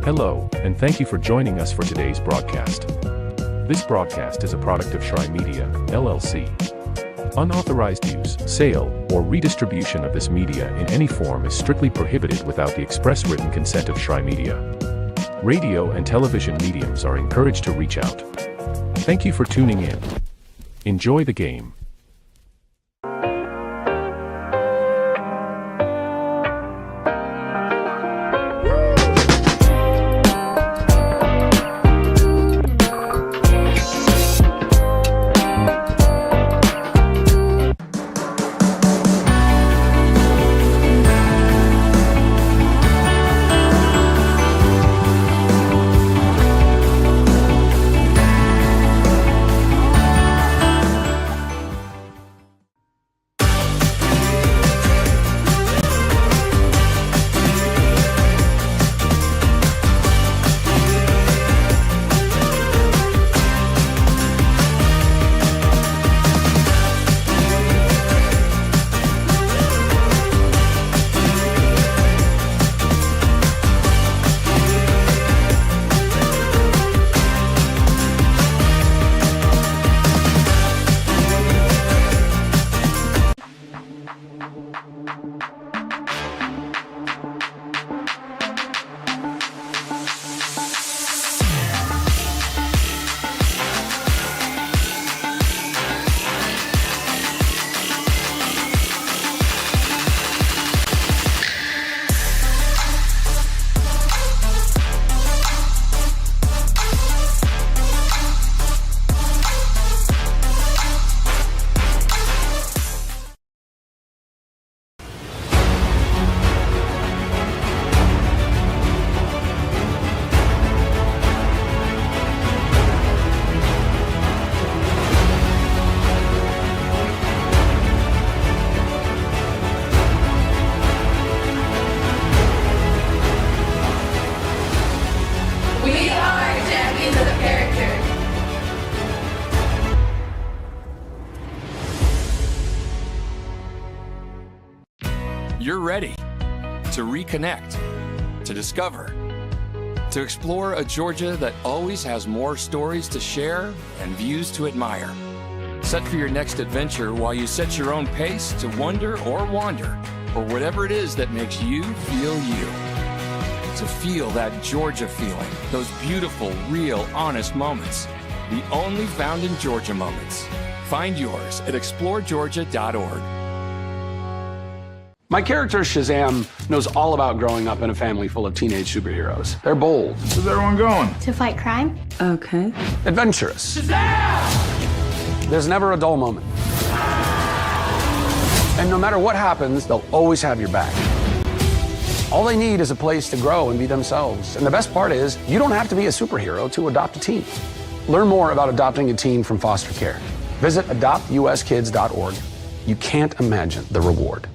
Hello, and thank you for joining us for today's broadcast. This broadcast is a product of Shry Media, LLC. Unauthorized use, sale, or redistribution of this media in any form is strictly prohibited without the express written consent of Shry Media. Radio and television mediums are encouraged to reach out. Thank you for tuning in. Enjoy the game. You're ready to reconnect, to discover, to explore a Georgia that always has more stories to share and views to admire. Set for your next adventure while you set your own pace to wonder or wander, or whatever it is that makes you feel you. To feel that Georgia feeling, those beautiful, real, honest moments. The only found in Georgia moments. Find yours at exploregeorgia.org. My character, Shazam, knows all about growing up in a family full of teenage superheroes. They're bold. Where's everyone going? To fight crime? Okay. Adventurous. Shazam! There's never a dull moment. And no matter what happens, they'll always have your back. All they need is a place to grow and be themselves. And the best part is, you don't have to be a superhero to adopt a teen. Learn more about adopting a teen from foster care. Visit adoptuskids.org. You can't imagine the reward.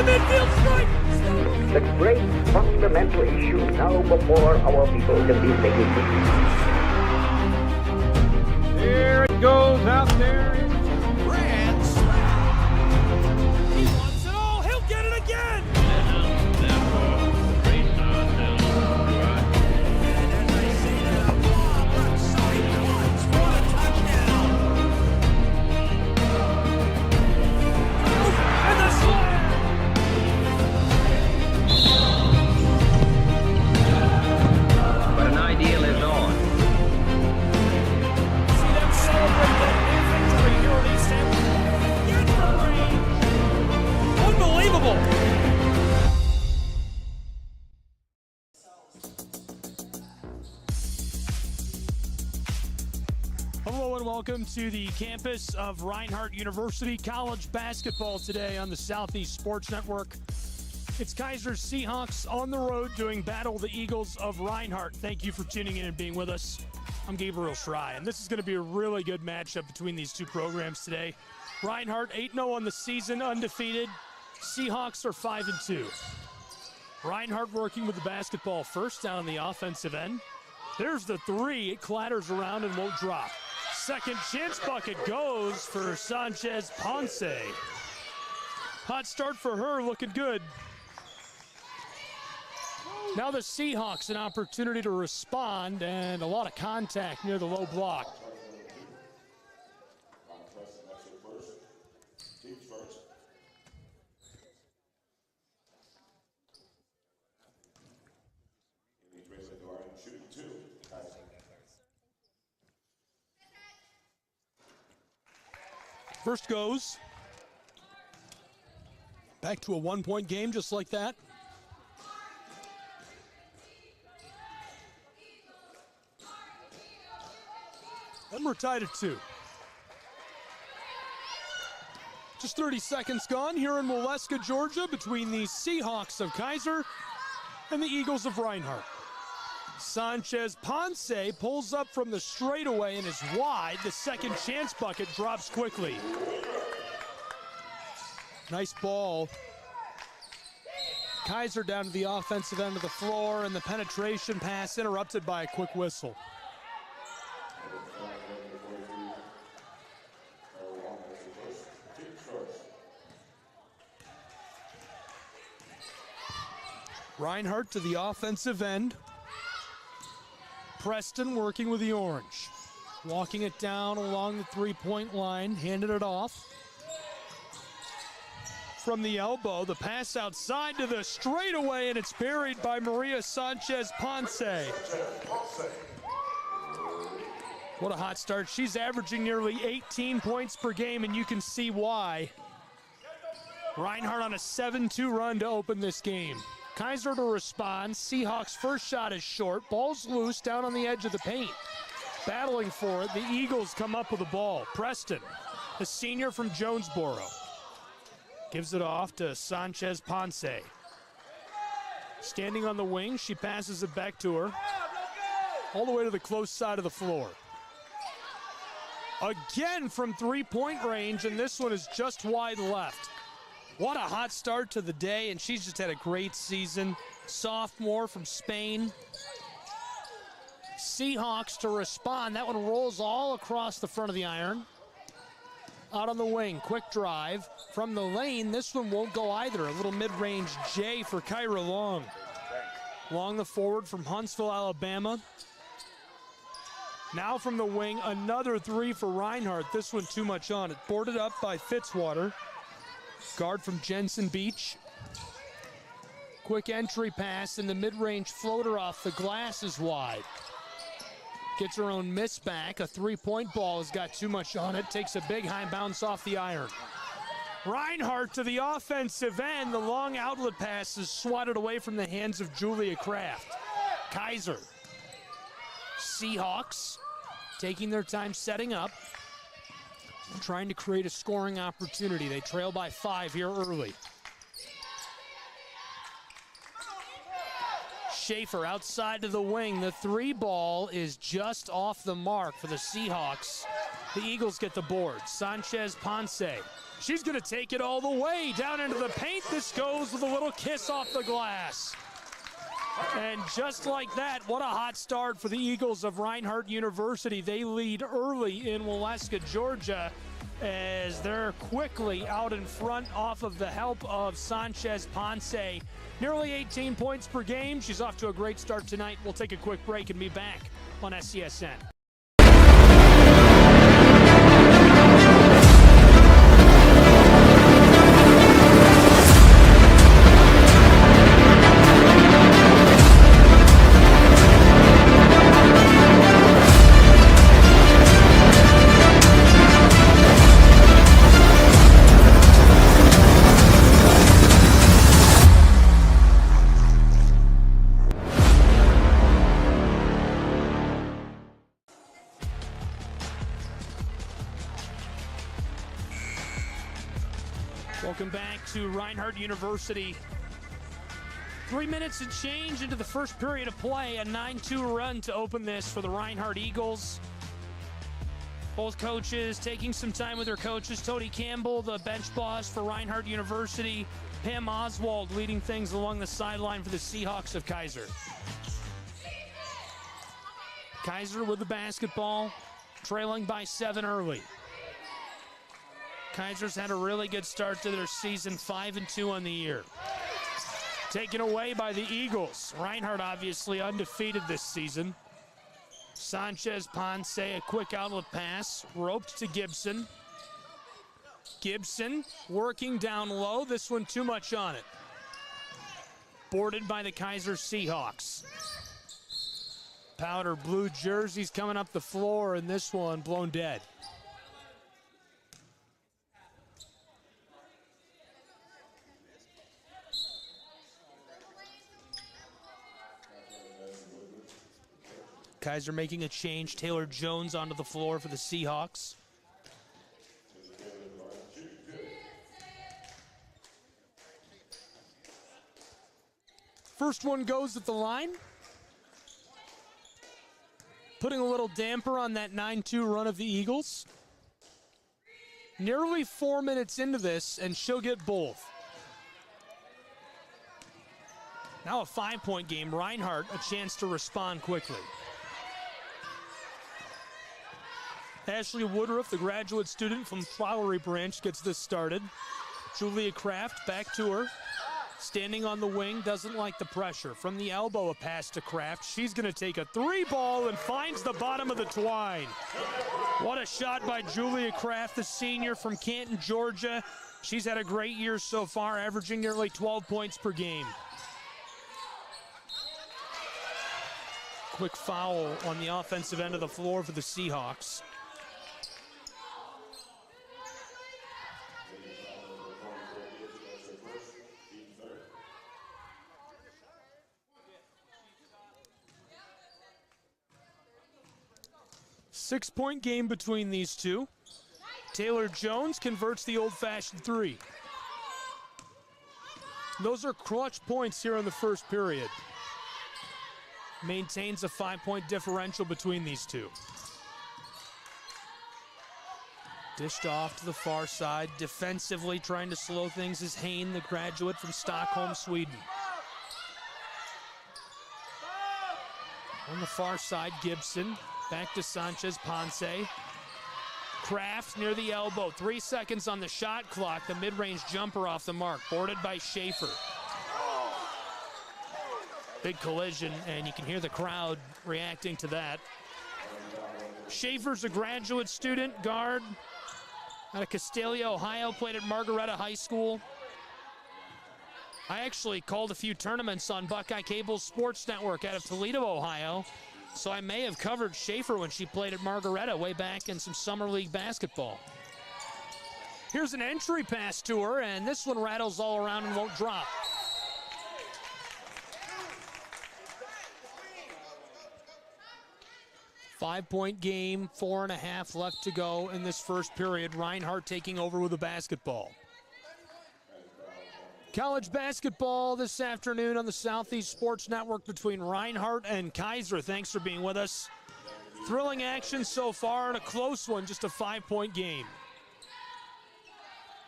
midfield strike. The great fundamental issue now before our people can be taken. There it goes out there. Grand slam. He wants it all. He'll get it again. Hello and welcome to the campus of Reinhardt University College basketball today on the Southeast Sports Network. It's Keiser's Seahawks on the road doing battle the Eagles of Reinhardt. Thank you for tuning in and being with us. I'm Gabriel Schrei, and this is going to be a really good matchup between these two programs today. Reinhardt 8-0 on the season, undefeated. Seahawks are 5-2. Reinhardt working with the basketball first down on the offensive end. There's the three. It clatters around and won't drop. Second chance bucket goes for Sanchez Ponce. Hot start for her, looking good. Now the Seahawks an opportunity to respond, and a lot of contact near the low block. First goes. Back to a one-point game just like that. And we're tied at 2. Just 30 seconds gone here in Waleska, Georgia, between the Seahawks of Keiser and the Eagles of Reinhardt. Sanchez Ponce pulls up from the straightaway and is wide. The second chance bucket drops quickly. Nice ball. Keiser down to the offensive end of the floor, and the penetration pass interrupted by a quick whistle. Reinhardt to the offensive end. Preston working with the orange. Walking it down along the three-point line, handed it off. From the elbow, the pass outside to the straightaway, and it's buried by Maria Sanchez Ponce. What a hot start. She's averaging nearly 18 points per game, and you can see why. Reinhardt on a 7-2 run to open this game. Keiser to respond. Seahawks' first shot is short. Ball's loose down on the edge of the paint. Battling for it, the Eagles come up with the ball. Preston, the senior from Jonesboro, gives it off to Sanchez Ponce. Standing on the wing, she passes it back to her. All the way to the close side of the floor. Again from three-point range, and this one is just wide left. What a hot start to the day, and she's just had a great season. Sophomore from Spain. Seahawks to respond. That one rolls all across the front of the iron. Out on the wing, quick drive. From the lane, this one won't go either. A little mid-range J for Kyra Long. Long the forward from Huntsville, Alabama. Now from the wing, another three for Reinhardt. This one too much on it. Boarded up by Fitzwater. Guard from Jensen Beach. Quick entry pass, and the mid-range floater off the glass is wide. Gets her own miss back. A three-point ball has got too much on it. Takes a big high bounce off the iron. Reinhardt to the offensive end. The long outlet pass is swatted away from the hands of Julia Kraft. Keiser. Seahawks taking their time setting up. Trying to create a scoring opportunity. They trail by 5 here early. Schaefer outside to the wing. The three ball is just off the mark for the Seahawks. The Eagles get the board. Sanchez Ponce. She's going to take it all the way down into the paint. This goes with a little kiss off the glass. And just like that, what a hot start for the Eagles of Reinhardt University. They lead early in Waleska, Georgia, as they're quickly out in front off of the help of Sanchez Ponce. Nearly 18 points per game. She's off to a great start tonight. We'll take a quick break and be back on SCSN. Welcome back to Reinhardt University. 3 minutes and change into the first period of play. A 9-2 run to open this for the Reinhardt Eagles. Both coaches taking some time with their coaches. Tony Campbell, the bench boss for Reinhardt University. Pam Oswald leading things along the sideline for the Seahawks of Keiser. Keiser with the basketball, trailing by 7 early. Keiser's had a really good start to their season, 5-2 on the year. Taken away by the Eagles. Reinhardt obviously undefeated this season. Sanchez Ponce, a quick outlet pass, roped to Gibson. Gibson working down low, this one too much on it. Boarded by the Keiser Seahawks. Powder blue jerseys coming up the floor, and this one blown dead. Keiser making a change. Taylor Jones onto the floor for the Seahawks. First one goes at the line. Putting a little damper on that 9-2 run of the Eagles. Nearly 4 minutes into this, and she'll get both. Now a 5-point game. Reinhardt a chance to respond quickly. Ashley Woodruff, the graduate student from Flowery Branch, gets this started. Julia Kraft back to her. Standing on the wing, doesn't like the pressure. From the elbow, a pass to Kraft. She's going to take a 3-ball and finds the bottom of the twine. What a shot by Julia Kraft, the senior from Canton, Georgia. She's had a great year so far, averaging nearly 12 points per game. Quick foul on the offensive end of the floor for the Seahawks. Six-point game between these two. Taylor Jones converts the old-fashioned 3. Those are clutch points here in the first period. Maintains a 5-point differential between these two. Dished off to the far side. Defensively trying to slow things is Hain, the graduate from Stockholm, Sweden. On the far side, Gibson. Back to Sanchez Ponce. Kraft near the elbow. 3 seconds on the shot clock. The mid-range jumper off the mark. Boarded by Schaefer. Big collision, and you can hear the crowd reacting to that. Schaefer's a graduate student, guard out of Castalia, Ohio. Played at Margaretta High School. I actually called a few tournaments on Buckeye Cable's Sports Network out of Toledo, Ohio. So I may have covered Schaefer when she played at Margaretta way back in some summer league basketball. Here's an entry pass to her, and this one rattles all around and won't drop. Five-point game, 4.5 left to go in this first period. Reinhardt taking over with the basketball. College basketball this afternoon on the Southeast Sports Network between Reinhardt and Keiser. Thanks for being with us. Thrilling action so far and a close one, just a 5-point game.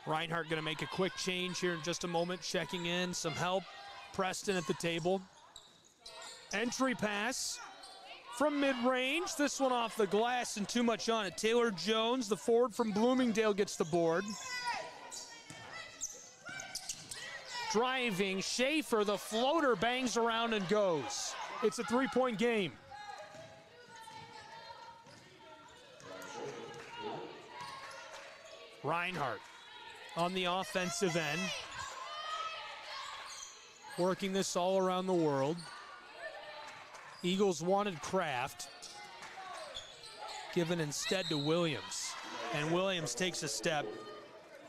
Reinhardt going to make a quick change here in just a moment, checking in, some help. Preston at the table. Entry pass from mid-range. This one off the glass and too much on it. Taylor Jones, the forward from Bloomingdale, gets the board. Driving, Schaefer, the floater, bangs around and goes. It's a 3-point game. Reinhardt on the offensive end. Working this all around the world. Eagles wanted Kraft. Given instead to Williams. And Williams takes a step.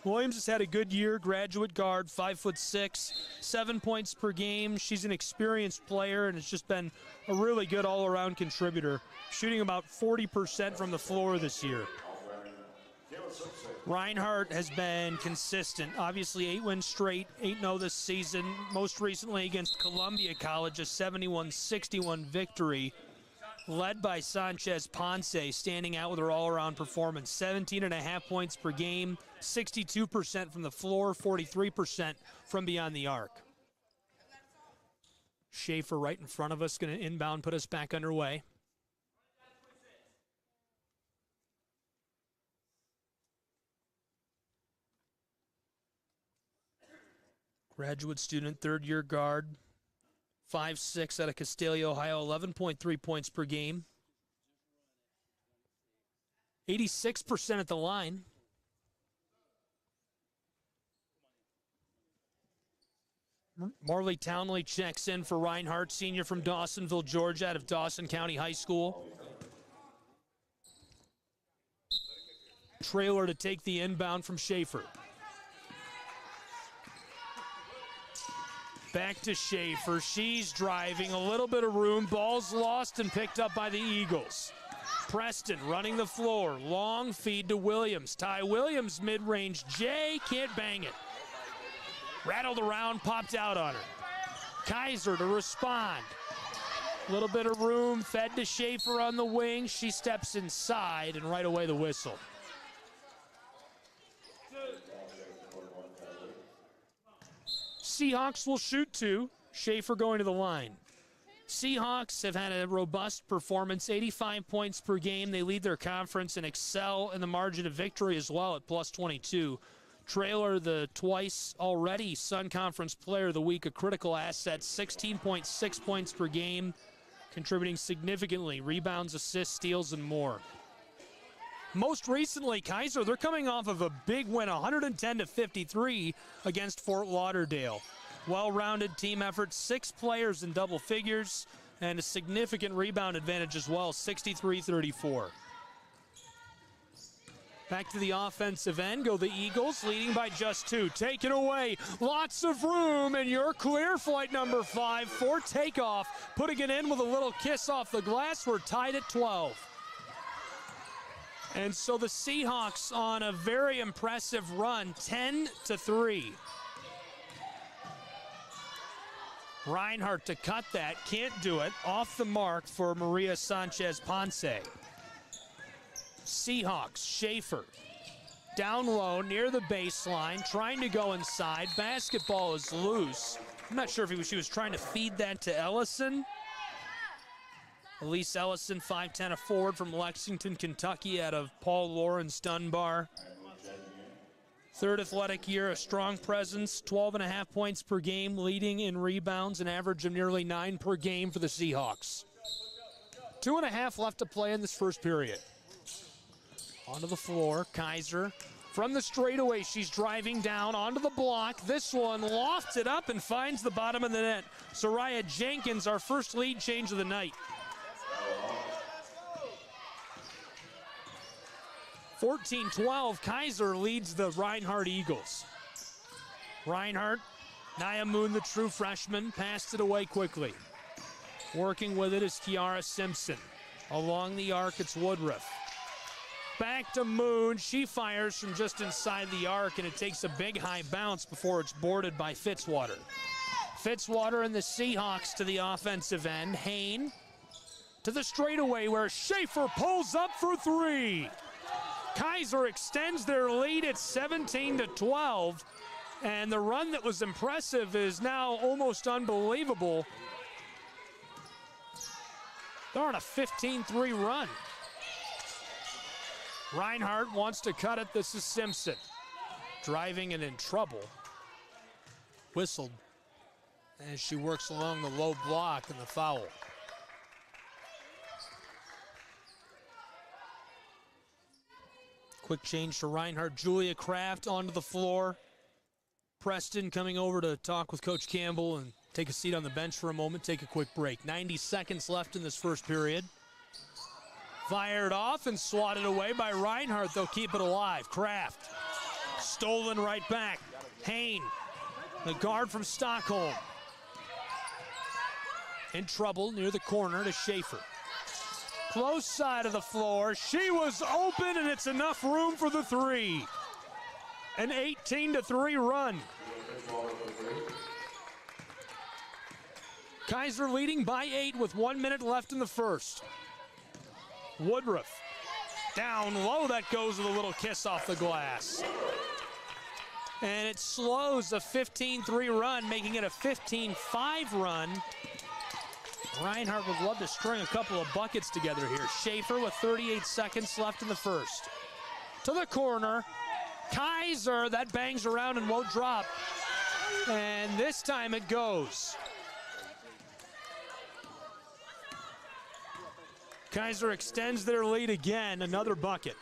Williams has had a good year, graduate guard, 5'6", 7 points per game. She's an experienced player and has just been a really good all-around contributor, shooting about 40% from the floor this year. Reinhardt has been consistent. Obviously, 8 wins straight, 8-0 this season. Most recently against Columbia College, a 71-61 victory. Led by Sanchez Ponce, standing out with her all-around performance. 17.5 points per game, 62% from the floor, 43% from beyond the arc. Schaefer right in front of us, going to inbound, put us back underway. Graduate student, third-year guard. 5'6" out of Castalia, Ohio, 11.3 points per game. 86% at the line. Marley Townley checks in for Reinhardt, senior from Dawsonville, Georgia, out of Dawson County High School. Trailer to take the inbound from Schaefer. Back to Schaefer. She's driving. A little bit of room. Ball's lost and picked up by the Eagles. Preston running the floor. Long feed to Williams. Ty Williams mid-range. Jay can't bang it. Rattled around, popped out on her. Keiser to respond. A little bit of room. Fed to Schaefer on the wing. She steps inside and right away the whistle. Seahawks will shoot 2. Schaefer going to the line. Seahawks have had a robust performance, 85 points per game. They lead their conference and excel in the margin of victory as well at plus 22. Trailer, the twice already Sun Conference Player of the Week, a critical asset, 16.6 points per game, contributing significantly. Rebounds, assists, steals, and more. Most recently, Keiser, they're coming off of a big win, 110-53 against Fort Lauderdale. Well-rounded team effort, 6 players in double figures, and a significant rebound advantage as well, 63-34. Back to the offensive end, go the Eagles, leading by just 2. Take it away, lots of room, and you're clear, flight number 5 for takeoff. Putting it in with a little kiss off the glass, we're tied at 12. And so the Seahawks on a very impressive run, 10-3. Reinhardt to cut that, can't do it. Off the mark for Maria Sanchez Ponce. Seahawks, Schaefer. Down low, near the baseline, trying to go inside. Basketball is loose. I'm not sure if she was trying to feed that to Ellison. Elise Ellison, 5'10", a forward from Lexington, Kentucky, out of Paul Lawrence Dunbar. Third athletic year, a strong presence, 12.5 points per game, leading in rebounds, an average of nearly 9 per game for the Seahawks. 2.5 left to play in this first period. Onto the floor, Keiser. From the straightaway, she's driving down onto the block. This one lofts it up and finds the bottom of the net. Soraya Jenkins, our first lead change of the night. 14-12, Keiser leads the Reinhardt Eagles. Reinhardt, Nia Moon, the true freshman, passed it away quickly. Working with it is Kiara Simpson. Along the arc, it's Woodruff. Back to Moon. She fires from just inside the arc, and it takes a big high bounce before it's boarded by Fitzwater. Fitzwater and the Seahawks to the offensive end. Hain to the straightaway where Schaefer pulls up for three. Keiser extends their lead at 17-12, and the run that was impressive is now almost unbelievable. They're on a 15-3 run. Reinhardt wants to cut it. This is Simpson. Driving and in trouble. Whistled as she works along the low block and the foul. Quick change to Reinhardt. Julia Kraft onto the floor. Preston coming over to talk with Coach Campbell and take a seat on the bench for a moment, take a quick break. 90 seconds left in this first period. Fired off and swatted away by Reinhardt. They'll keep it alive. Kraft. Stolen right back. Hain, the guard from Stockholm. In trouble near the corner to Schaefer. Close side of the floor. She was open, and it's enough room for the three. An 18-3 run. Keiser leading by 8 with 1 minute left in the first. Woodruff down low. That goes with a little kiss off the glass. And it slows a 15-3 run, making it a 15-5 run. Reinhardt would love to string a couple of buckets together here. Schaefer with 38 seconds left in the first. To the corner. Keiser, that bangs around and won't drop. And this time it goes. Keiser extends their lead again, another bucket.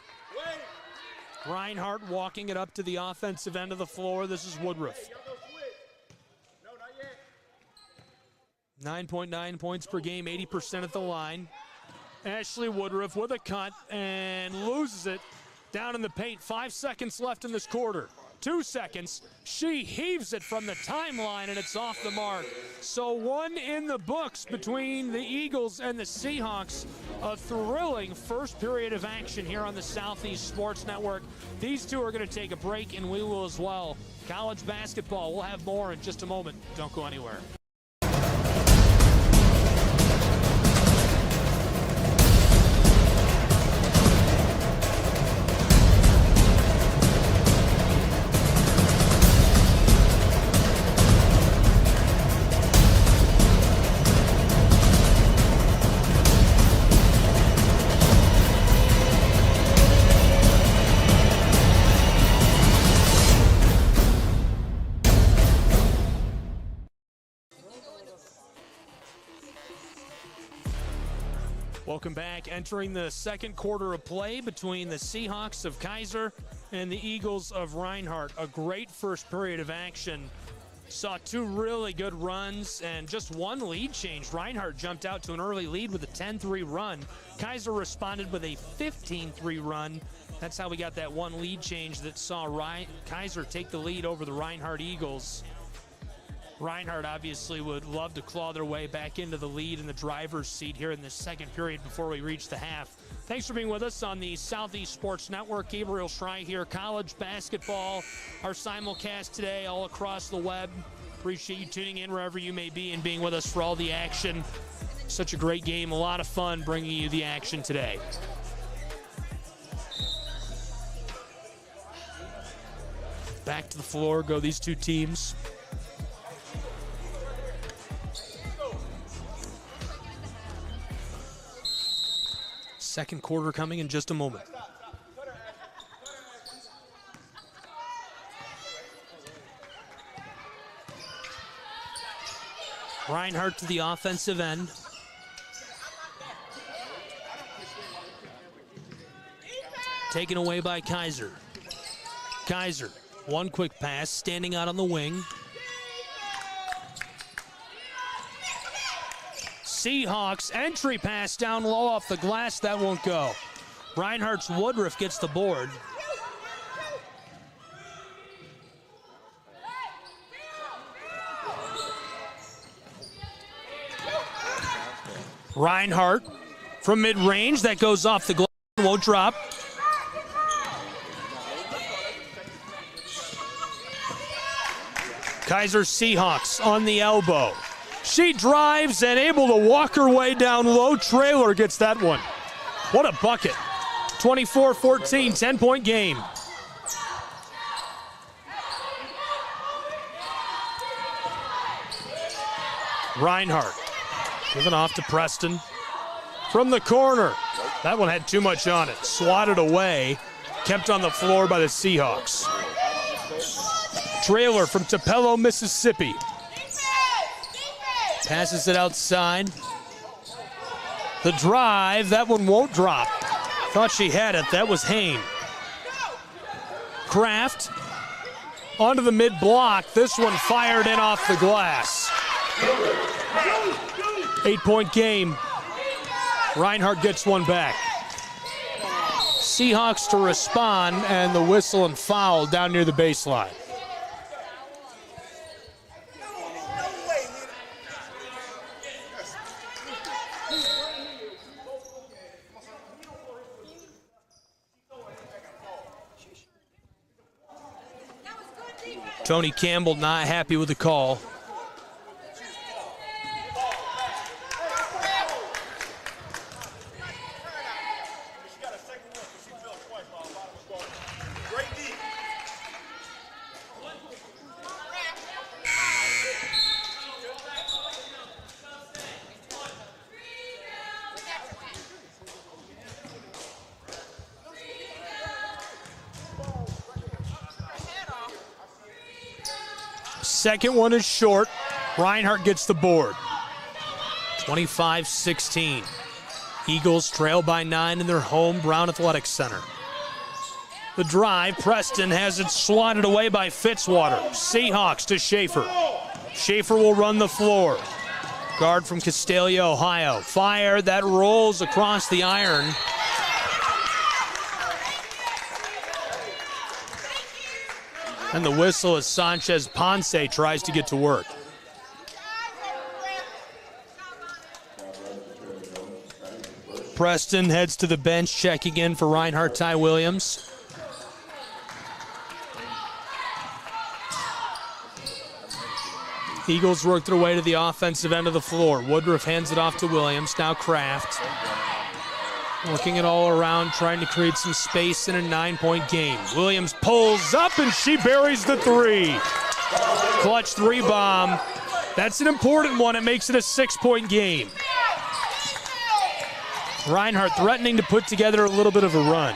Reinhardt walking it up to the offensive end of the floor. This is Woodruff. 9.9 points per game, 80% at the line. Ashley Woodruff with a cut and loses it down in the paint. 5 seconds left in this quarter. 2 seconds. She heaves it from the timeline, and it's off the mark. So one in the books between the Eagles and the Seahawks. A thrilling first period of action here on the Southeast Sports Network. These two are going to take a break, and we will as well. College basketball, we'll have more in just a moment. Don't go anywhere. Welcome back. Entering the second quarter of play between the Seahawks of Keiser and the Eagles of Reinhardt. A great first period of action. Saw two really good runs and just one lead change. Reinhardt jumped out to an early lead with a 10-3 run. Keiser responded with a 15-3 run. That's how we got that one lead change that saw Keiser take the lead over the Reinhardt Eagles. Reinhardt obviously would love to claw their way back into the lead in the driver's seat here in this second period before we reach the half. Thanks for being with us on the Southeast Sports Network. Gabriel Schrei here. College basketball, our simulcast today all across the web. Appreciate you tuning in wherever you may be and being with us for all the action. Such a great game, a lot of fun bringing you the action today. Back to the floor go these two teams. Second quarter coming in just a moment. Reinhardt to the offensive end. Taken away by Keiser. Keiser, one quick pass, standing out on the wing. Seahawks entry pass down low off the glass. That won't go. Reinhardt's Woodruff gets the board. Reinhardt from mid-range. That goes off the glass. Won't drop. Keiser Seahawks on the elbow. She drives and able to walk her way down low. Traylor gets that one. What a bucket. 24-14, 10-point game. Reinhardt giving off to Preston. From the corner. That one had too much on it. Swatted away. Kept on the floor by the Seahawks. Traylor from Tupelo, Mississippi. Passes it outside. The drive, that one won't drop. Thought she had it, that was Hain. Kraft onto the mid-block. This one fired in off the glass. 8-point game. Reinhardt gets one back. Seahawks to respond, and the whistle and foul down near the baseline. Tony Campbell not happy with the call. Second one is short. Reinhardt gets the board. 25-16. Eagles trail by 9 in their home Brown Athletic Center. The drive, Preston has it swatted away by Fitzwater. Seahawks to Schaefer. Schaefer will run the floor. Guard from Castalia, Ohio. Fire that rolls across the iron. And the whistle as Sanchez Ponce tries to get to work. Preston heads to the bench, checking in for Reinhardt, Ty Williams. Eagles work their way to the offensive end of the floor. Woodruff hands it off to Williams, now Kraft. Working it all around, trying to create some space in a 9-point game. Williams pulls up and she buries the three. Clutch three bomb. That's an important one. It makes it a 6-point game. Reinhardt threatening to put together a little bit of a run.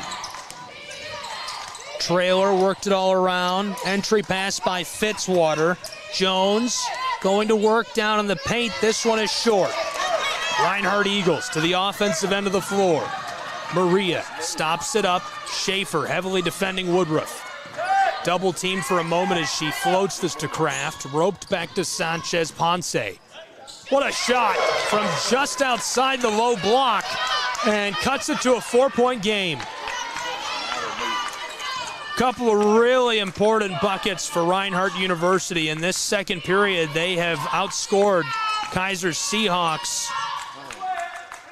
Traylor worked it all around. Entry pass by Fitzwater. Jones going to work down in the paint. This one is short. Reinhardt Eagles to the offensive end of the floor. Maria stops it up. Schaefer heavily defending Woodruff. Double team for a moment as she floats this to Kraft. Roped back to Sanchez Ponce. What a shot from just outside the low block and cuts it to a 4-point game. Couple of really important buckets for Reinhardt University. In this second period, they have outscored Keiser's Seahawks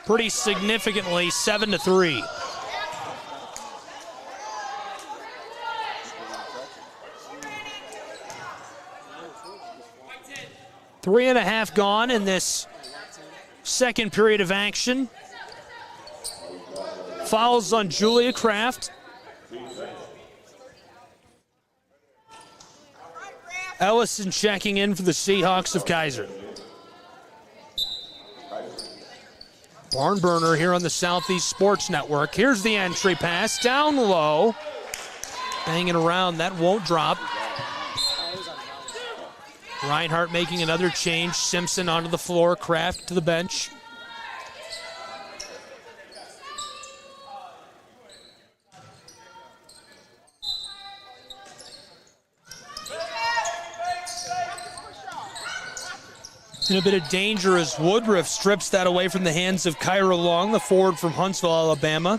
pretty significantly, 7-3. Three and a half gone in this second period of action. Fouls on Julia Kraft. Ellison checking in for the Seahawks of Keiser. Barn burner here on the Southeast Sports Network. Here's the entry pass, down low. Banging around, that won't drop. Reinhardt making another change. Simpson onto the floor, Kraft to the bench. In a bit of danger as Woodruff strips that away from the hands of Kyra Long, the forward from Huntsville, Alabama.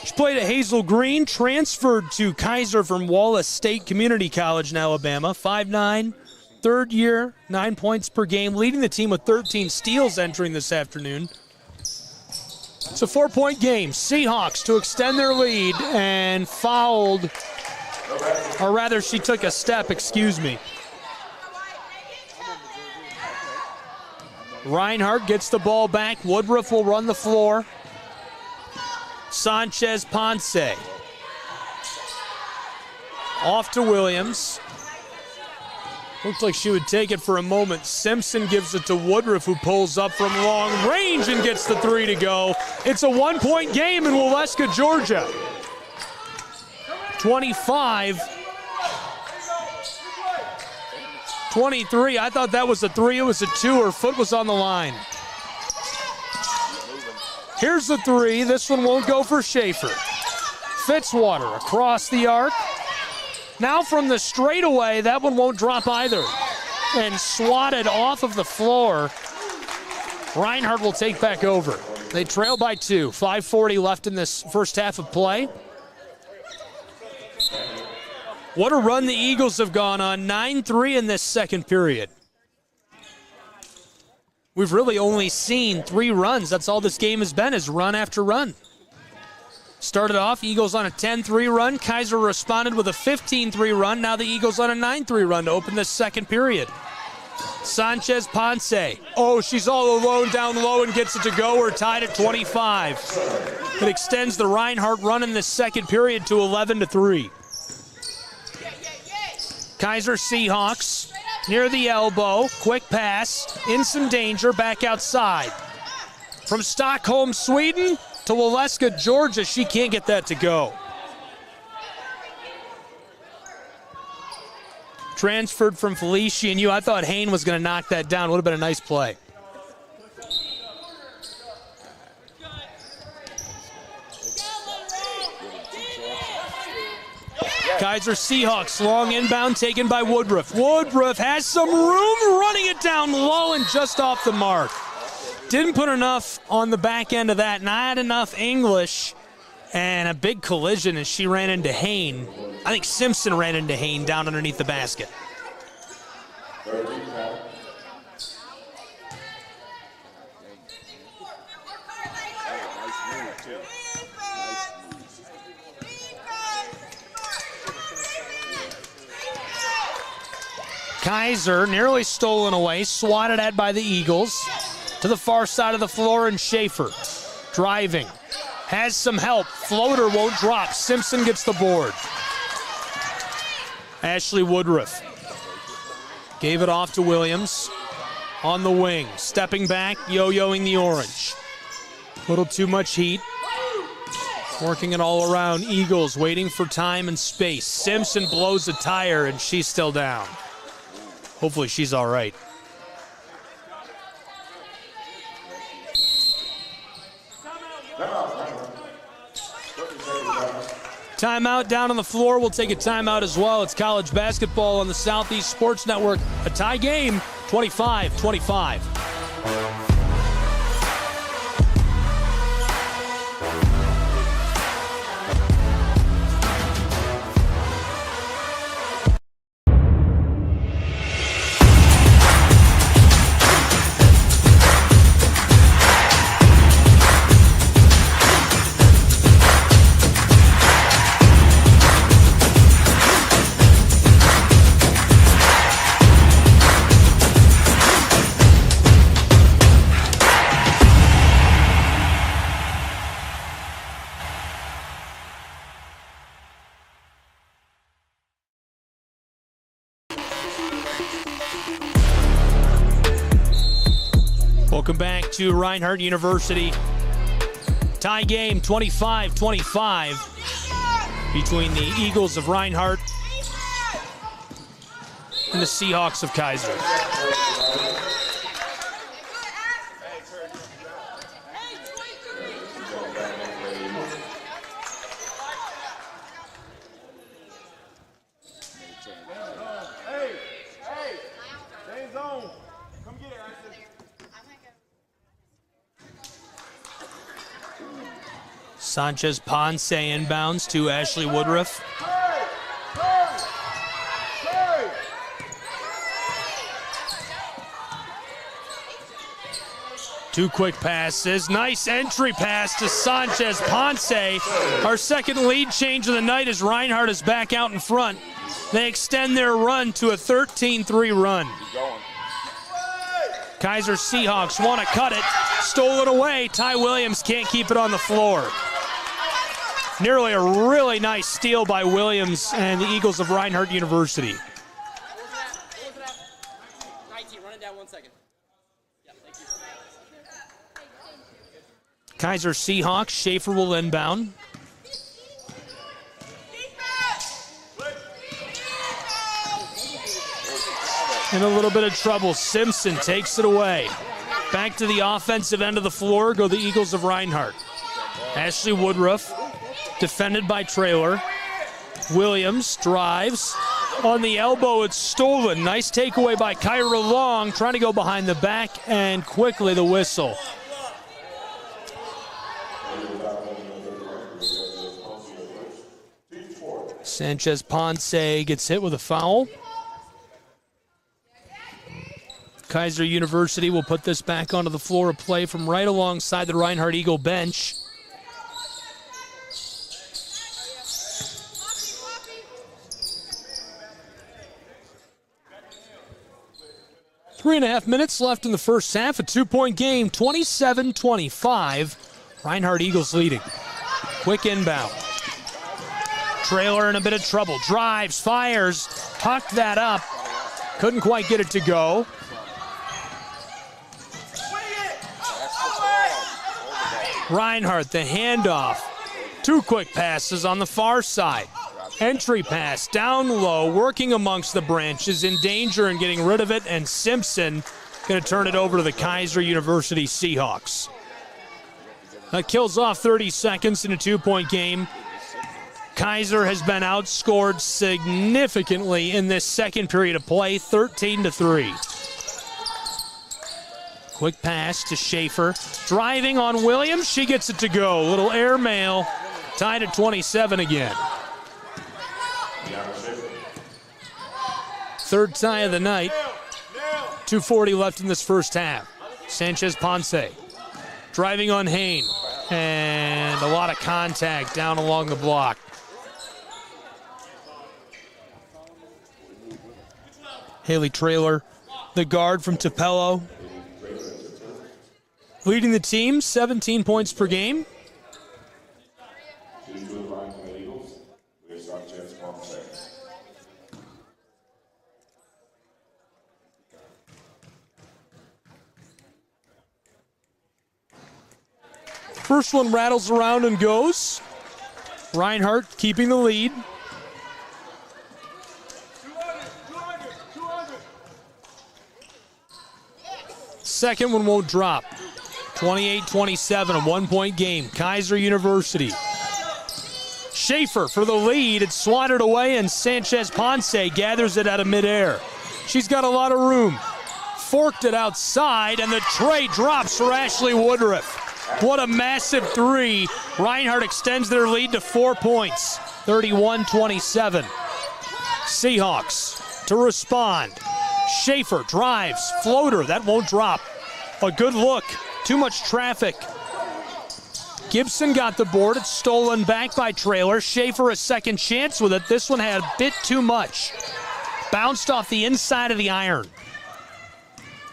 She played at Hazel Green, transferred to Keiser from Wallace State Community College in Alabama. 5'9", third year, 9 points per game, leading the team with 13 steals entering this afternoon. It's a 4-point game. Seahawks to extend their lead and fouled, or rather she took a step, excuse me. Reinhardt gets the ball back. Woodruff will run the floor. Sanchez Ponce. Off to Williams. Looked like she would take it for a moment. Simpson gives it to Woodruff, who pulls up from long range and gets the three to go. It's a one-point game in Waleska, Georgia. 25-23. I thought that was a three. It was a two. Her foot was on the line. Here's the three. This one won't go for Schaefer. Fitzwater across the arc. Now from the straightaway, that one won't drop either. And swatted off of the floor. Reinhardt will take back over. They trail by 2. 5:40 left in this first half of play. What a run the Eagles have gone on. 9-3 in this second period. We've really only seen 3 runs. That's all this game has been, is run after run. Started off, Eagles on a 10-3 run. Keiser responded with a 15-3 run. Now the Eagles on a 9-3 run to open this second period. Sanchez Ponce. Oh, she's all alone down low and gets it to go. We're tied at 25. It extends the Reinhardt run in this second period to 11-3. Keiser Seahawks near the elbow. Quick pass. In some danger. Back outside. From Stockholm, Sweden to Waleska, Georgia. She can't get that to go. Transferred from Felician. I thought Hain was going to knock that down. Would have been a nice play. Keiser Seahawks, long inbound taken by Woodruff. Woodruff has some room, running it down low and just off the mark. Didn't put enough on the back end of that, not enough English, and a big collision as she ran into Hain. I think Simpson ran into Hain down underneath the basket. Keiser nearly stolen away, swatted at by the Eagles. To the far side of the floor, and Schaefer driving. Has some help. Floater won't drop. Simpson gets the board. Ashley Woodruff gave it off to Williams on the wing. Stepping back, yo-yoing the orange. A little too much heat. Working it all around. Eagles waiting for time and space. Simpson blows a tire, and she's still down. Hopefully she's all right. Timeout down on the floor. We'll take a timeout as well. It's college basketball on the Southeast Sports Network. A tie game, 25-25. Welcome back to Reinhardt University. Tie game 25-25 between the Eagles of Reinhardt and the Seahawks of Keiser. Sanchez Ponce inbounds to Ashley Woodruff. Two quick passes. Nice entry pass to Sanchez Ponce. Our second lead change of the night as Reinhardt is back out in front. They extend their run to a 13-3 run. Keiser Seahawks want to cut it. Stole it away. Ty Williams can't keep it on the floor. Nearly a really nice steal by Williams and the Eagles of Reinhardt University. Keiser Seahawks, Schaefer will inbound. In a little bit of trouble, Simpson takes it away. Back to the offensive end of the floor go the Eagles of Reinhardt. Ashley Woodruff, defended by Traylor. Williams drives. On the elbow, it's stolen. Nice takeaway by Kyra Long, trying to go behind the back, and quickly the whistle. Sanchez Ponce gets hit with a foul. Keiser University will put this back onto the floor of play from right alongside the Reinhardt Eagle bench. Three and a half minutes left in the first half. A 2-point game, 27-25. Reinhardt Eagles leading. Quick inbound. Traylor in a bit of trouble. Drives, fires, tucked that up. Couldn't quite get it to go. Reinhardt, the handoff. Two quick passes on the far side. Entry pass down low, working amongst the branches, in danger and getting rid of it, and Simpson going to turn it over to the Keiser University Seahawks. That kills off 30 seconds in a 2-point game. Keiser has been outscored significantly in this second period of play, 13-3. Quick pass to Schaefer. Driving on Williams. She gets it to go. Little airmail. Tied at 27 again. Third tie of the night. 2:40 left in this first half. Sanchez Ponce. Driving on Hain. And a lot of contact down along the block. Haley Traylor, the guard from Tupelo. Leading the team, 17 points per game. First one rattles around and goes. Reinhardt keeping the lead. Second one won't drop. 28-27, a 1-point game. Keiser University. Schaefer for the lead. It's swatted away, and Sanchez Ponce gathers it out of midair. She's got a lot of room. Forked it outside, and the tray drops for Ashley Woodruff. What a massive three. Reinhardt extends their lead to 4 points. 31-27. Seahawks to respond. Schaefer drives. Floater. That won't drop. A good look. Too much traffic. Gibson got the board. It's stolen back by Traylor. Schaefer a second chance with it. This one had a bit too much. Bounced off the inside of the iron.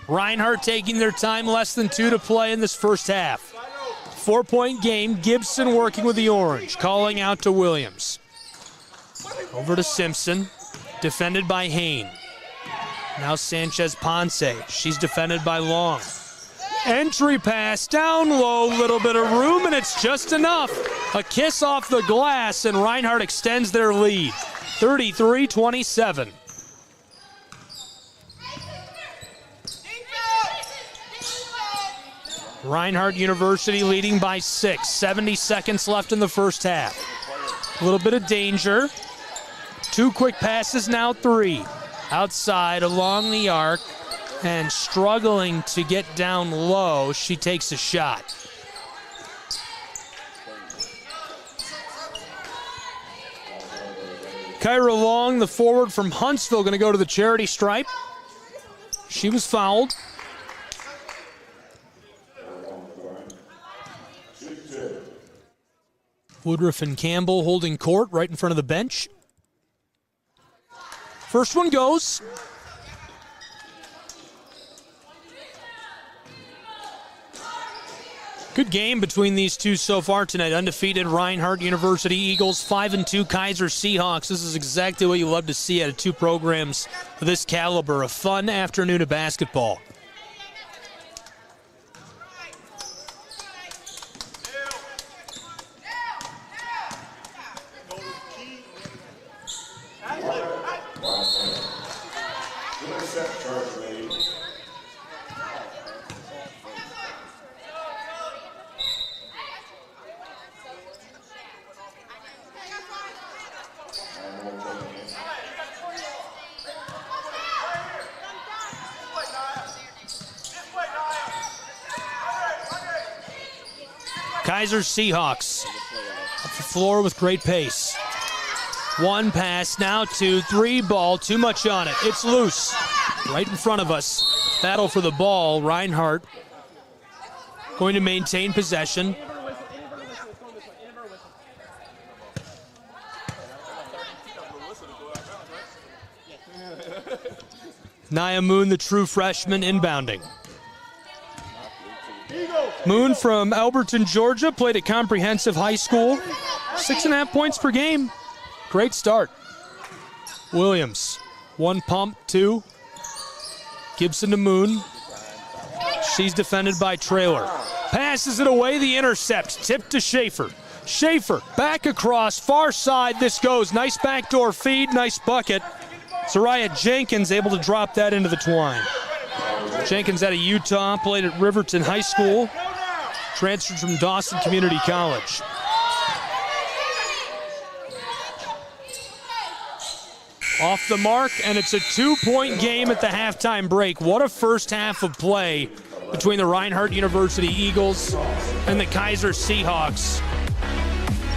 Reinhardt taking their time, less than 2 to play in this first half. 4-point game. Gibson working with the orange. Calling out to Williams. Over to Simpson. Defended by Hain. Now Sanchez Ponce. She's defended by Long. Entry pass down low, little bit of room, and it's just enough. A kiss off the glass, and Reinhardt extends their lead. 33-27. Reinhardt University leading by 6. 70 seconds left in the first half. A little bit of danger. 2 quick passes, now 3. Outside along the arc. And struggling to get down low, she takes a shot. Kyra Long, the forward from Huntsville, going to go to the charity stripe. She was fouled. Woodruff and Campbell holding court right in front of the bench. First one goes. Good game between these two so far tonight. Undefeated Reinhardt University Eagles, 5-2 Keiser Seahawks. This is exactly what you love to see out of two programs of this caliber. A fun afternoon of basketball. Keiser Seahawks off the floor with great pace. One pass, now two, three ball, too much on it. It's loose, right in front of us. Battle for the ball. Reinhardt going to maintain possession. Nia Moon, the true freshman, inbounding. Moon from Alberton, Georgia, played at Comprehensive High School. 6.5 points per game. Great start. Williams, one pump, two. Gibson to Moon. She's defended by Traylor. Passes it away, the intercept. Tip to Schaefer. Schaefer back across, far side. This goes. Nice backdoor feed, nice bucket. Soraya Jenkins able to drop that into the twine. Jenkins out of Utah, played at Riverton High School, transferred from Dawson Community College. Off the mark, and it's a 2-point game at the halftime break. What a first half of play between the Reinhardt University Eagles and the Keiser Seahawks.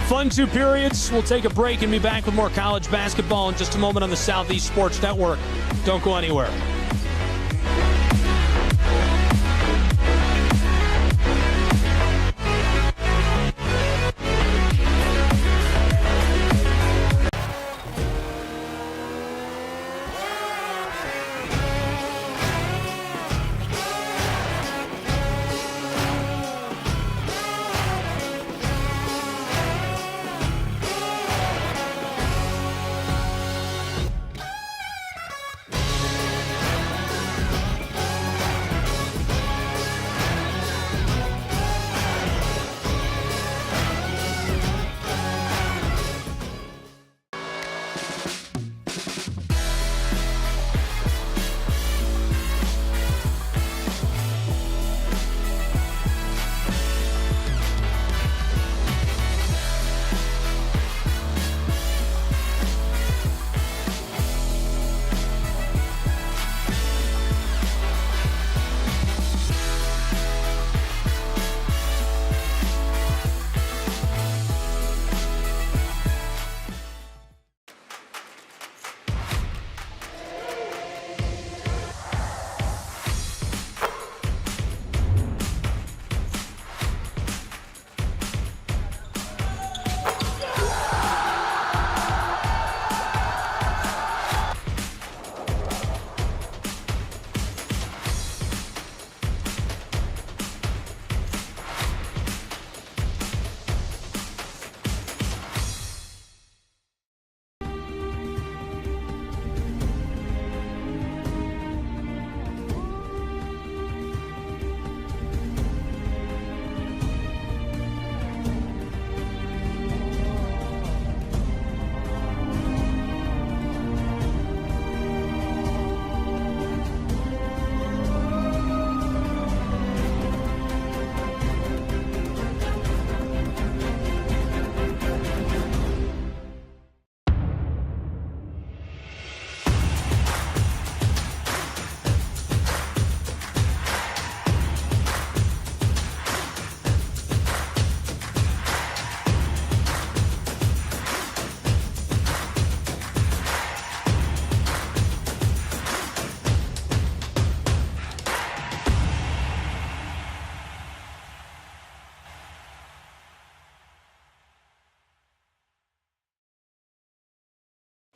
Fun 2 periods. We'll take a break and be back with more college basketball in just a moment on the Southeast Sports Network. Don't go anywhere.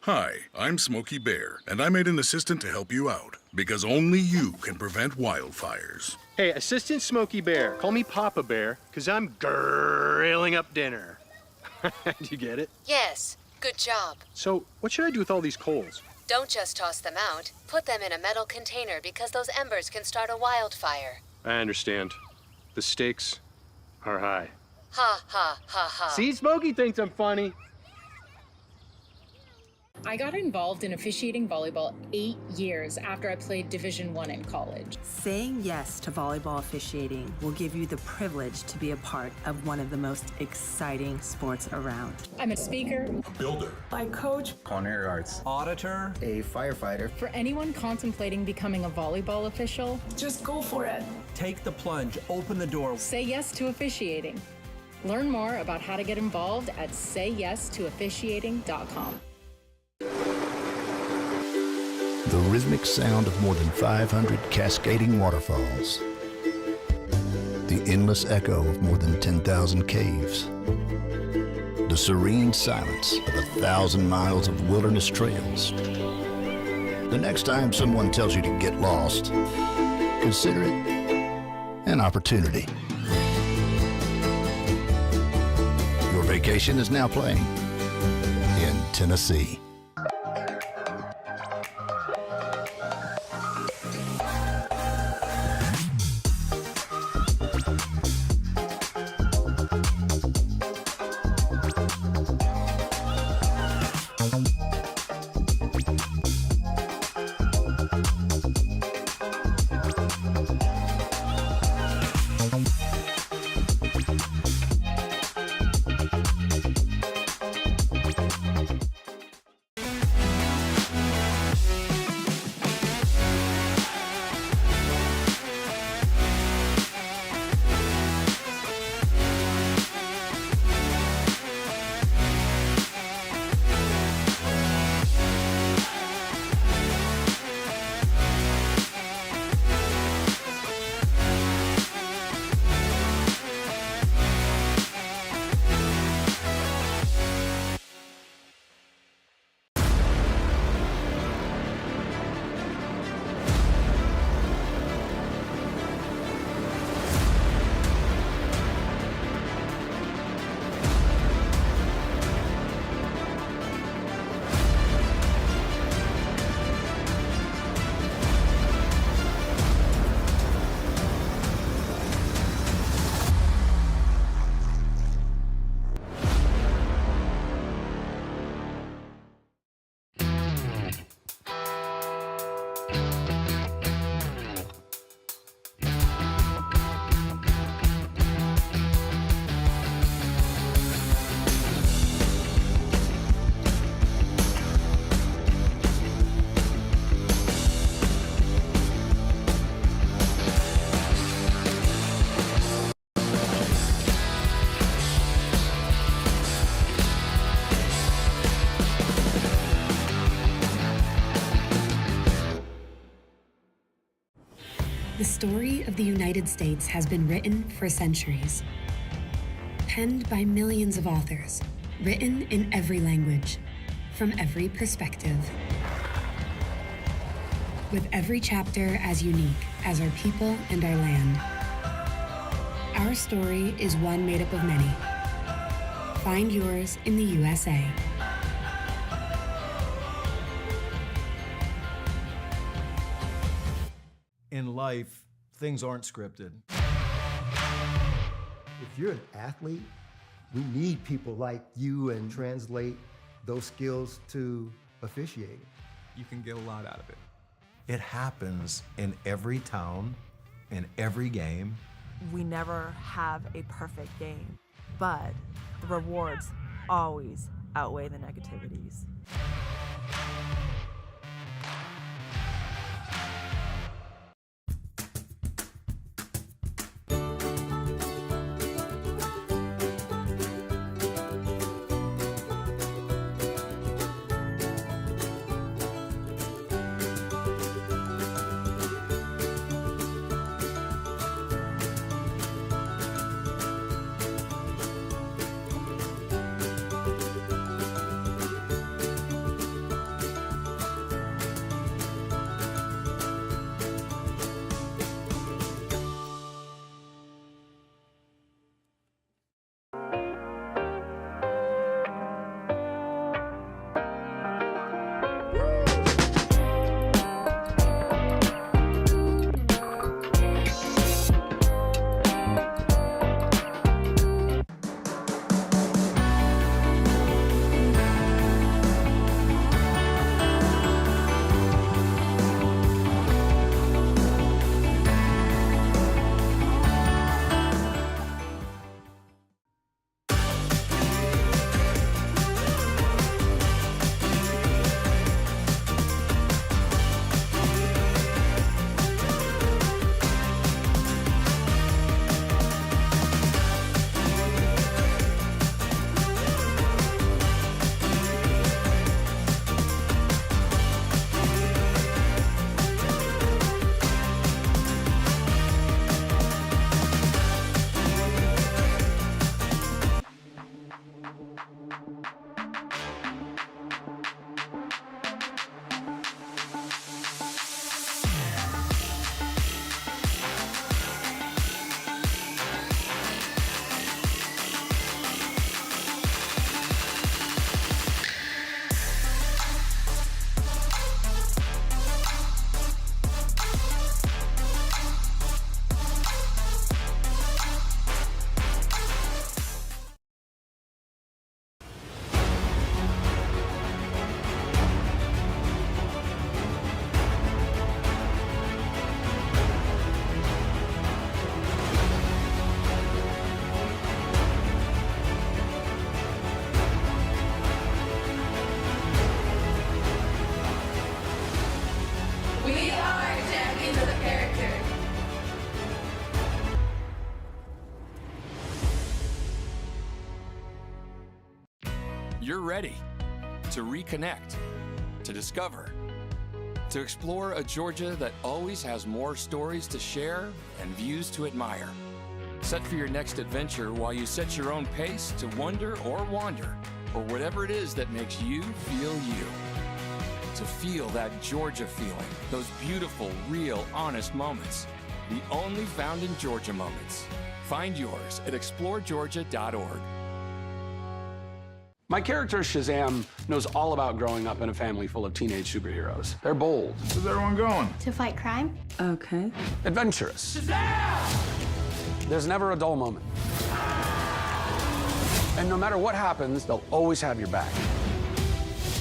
Hi, I'm Smokey Bear, and I made an assistant to help you out, because only you can prevent wildfires. Hey, Assistant Smokey Bear. Call me Papa Bear, because I'm grilling up dinner. Do you get it? Yes, good job. So, what should I do with all these coals? Don't just toss them out. Put them in a metal container because those embers can start a wildfire. I understand. The stakes are high. Ha ha ha ha. See, Smokey thinks I'm funny. I got involved in officiating volleyball 8 years after I played Division I in college. Saying yes to volleyball officiating will give you the privilege to be a part of one of the most exciting sports around. I'm a speaker, A builder. I coach culinary arts, auditor, a firefighter. For anyone contemplating becoming a volleyball official, just go for it. Take the plunge, open the door. say yes to officiating. Learn more about how to get involved at sayyes2officiating.com. The rhythmic sound of more than 500 cascading waterfalls. The endless echo of more than 10,000 caves. The serene silence of 1,000 miles of wilderness trails. The next time someone tells you to get lost, consider it an opportunity. Your vacation is now playing in Tennessee. The story of the United States has been written for centuries. Penned by millions of authors, written in every language, from every perspective. With every chapter as unique as our people and our land. Our story is one made up of many. Find yours in the USA. In life, things aren't scripted. If you're an athlete, we need people like you and translate those skills to officiating. You can get a lot out of it. It happens in every town, in every game. We never have a perfect game, but the rewards always outweigh the negativities. You're ready to reconnect, to discover, to explore a Georgia that always has more stories to share and views to admire. Set for your next adventure while you set your own pace to wonder or wander, or whatever it is that makes you feel you. To feel that Georgia feeling, those beautiful, real, honest moments. The only found in Georgia moments. Find yours at exploregeorgia.org. My character, Shazam, knows all about growing up in a family full of teenage superheroes. They're bold. Where's everyone going? To fight crime? Okay. Adventurous. Shazam! There's never a dull moment. And no matter what happens, they'll always have your back.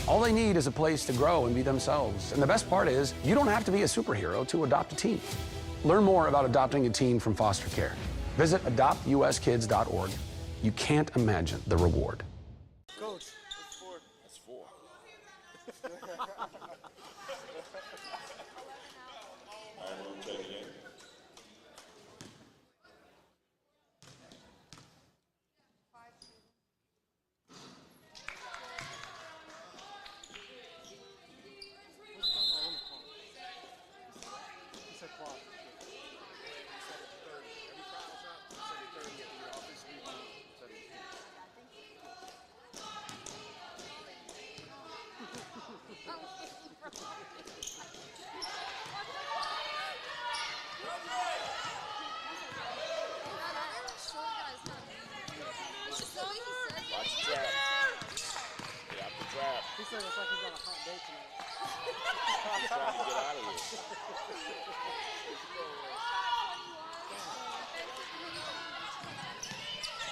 All they need is a place to grow and be themselves. And the best part is, you don't have to be a superhero to adopt a teen. Learn more about adopting a teen from foster care. Visit adoptuskids.org. You can't imagine the reward. Coach, that's four. That's four. I will take it in. He said it's like he's on a hot date tonight. I'm trying to get out of here.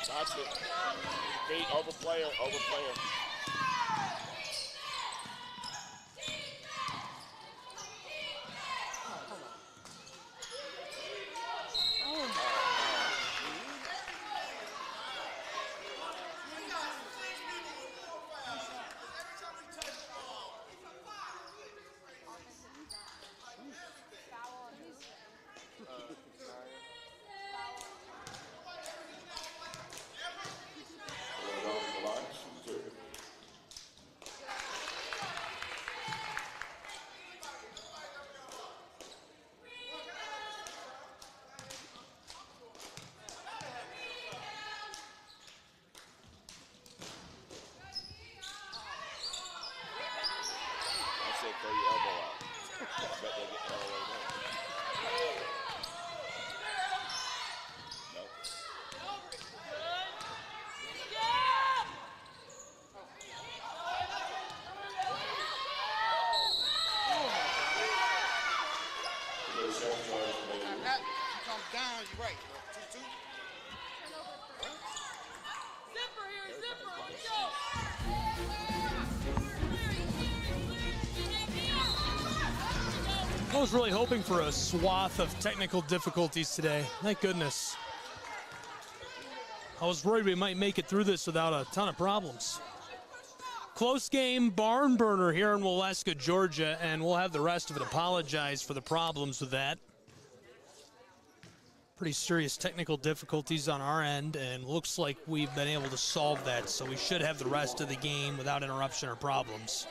Watch it. Feet over player, over player. Throw your elbow out. I bet they'll get the hell away there. Nope. Come down, you're right. 2-2. Zipper here, zipper, let's go. I was really hoping for a swath of technical difficulties today. Thank goodness. I was worried we might make it through this without a ton of problems. Close game, barn burner here in Waleska, Georgia, and we'll have the rest of it apologize for the problems with that. Pretty serious technical difficulties on our end, and looks like we've been able to solve that, so we should have the rest of the game without interruption or problems.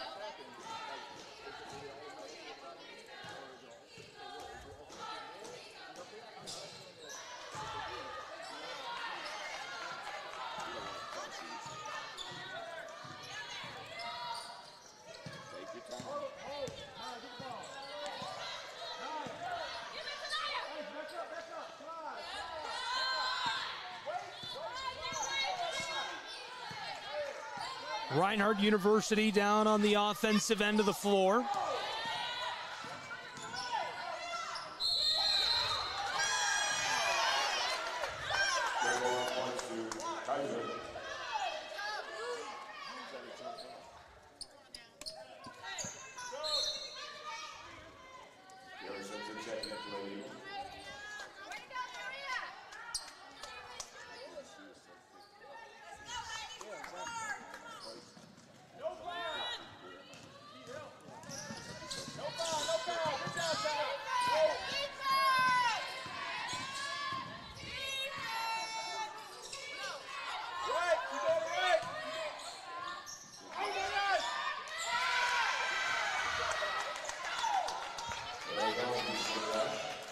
Reinhardt University down on the offensive end of the floor.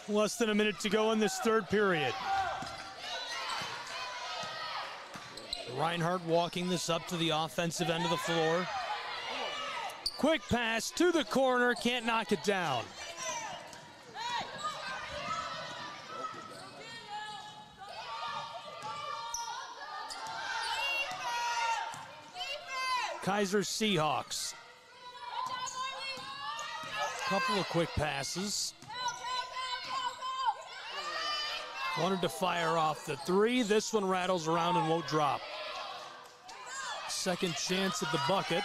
Less than a minute to go in this third period. Reinhardt walking this up to the offensive end of the floor. Quick pass to the corner, can't knock it down. Keiser Seahawks. Couple of quick passes. Wanted to fire off the three. This one rattles around and won't drop. Second chance at the bucket.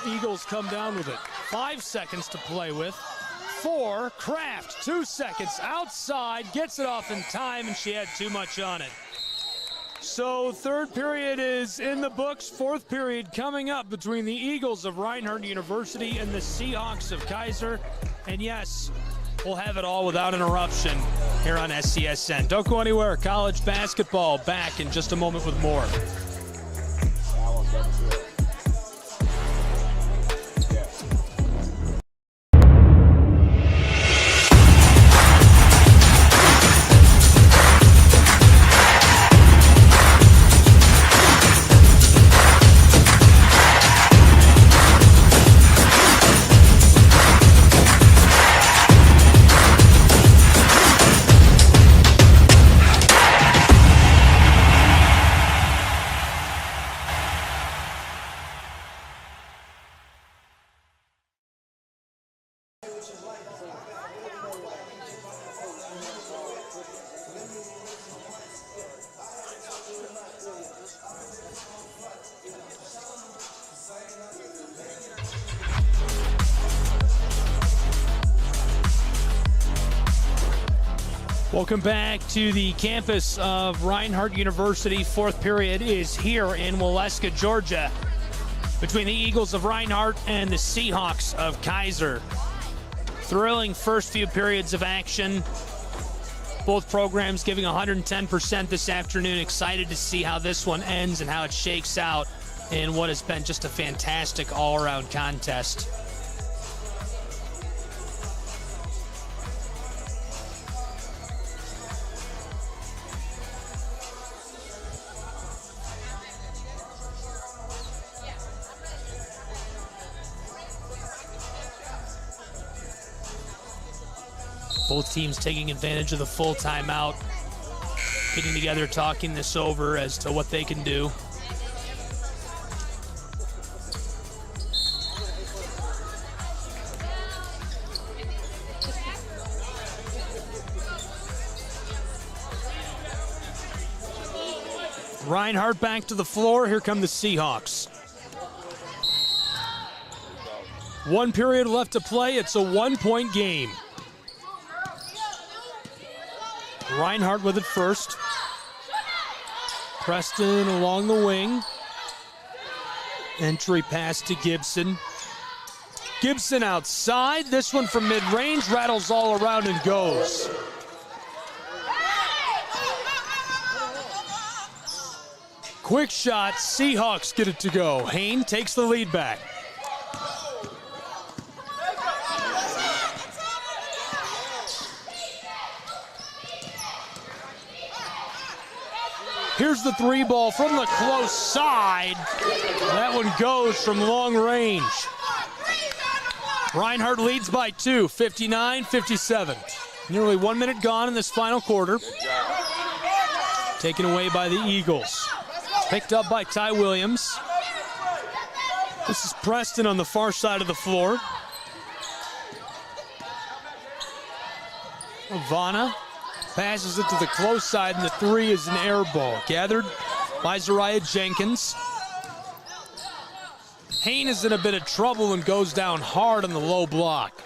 Eagles come down with it. 5 seconds to play with. 4, Kraft, 2 seconds outside, gets it off in time, and she had too much on it. So third period is in the books. Fourth period coming up between the Eagles of Reinhardt University and the Seahawks of Keiser. And yes, we'll have it all without interruption here on SCSN. Don't go anywhere. College basketball back in just a moment with more. Welcome back to the campus of Reinhardt University. Fourth period is here in Waleska, Georgia, between the Eagles of Reinhardt and the Seahawks of Keiser. Thrilling first few periods of action. Both programs giving 110% this afternoon. Excited to see how this one ends and how it shakes out in what has been just a fantastic all-around contest. Both teams taking advantage of the full timeout, getting together, talking this over as to what they can do. Reinhardt back to the floor. Here come the Seahawks. 1 period left to play. It's a 1-point game. Reinhardt with it first. Preston along the wing. Entry pass to Gibson. Gibson outside. This one from mid-range rattles all around and goes. Quick shot. Seahawks get it to go. Hayne takes the lead back. Here's the three ball from the close side. That one goes from long range. Reinhardt leads by 2, 59-57. Nearly 1 minute gone in this final quarter. Taken away by the Eagles. Picked up by Ty Williams. This is Preston on the far side of the floor. Ivana passes it to the close side, and the three is an air ball. Gathered by Zariah Jenkins. Hayne is in a bit of trouble and goes down hard on the low block.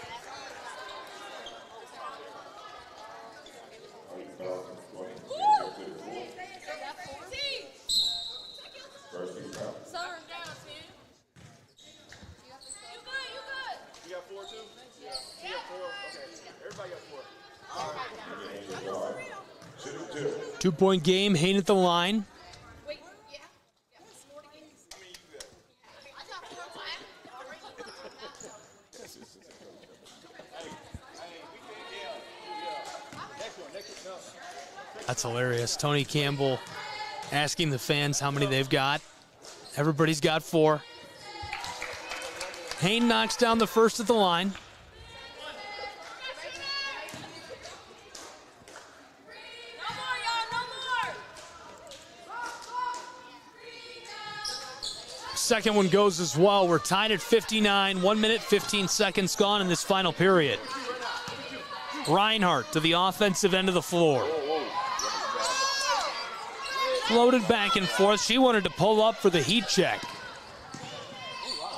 Two-point game, Hayne at the line. That's hilarious. Tony Campbell asking the fans how many they've got. Everybody's got 4. Hayne knocks down the first at the line. Second one goes as well. We're tied at 59, 1 minute, 15 seconds gone in this final period. Reinhardt to the offensive end of the floor. Floated back and forth. She wanted to pull up for the heat check.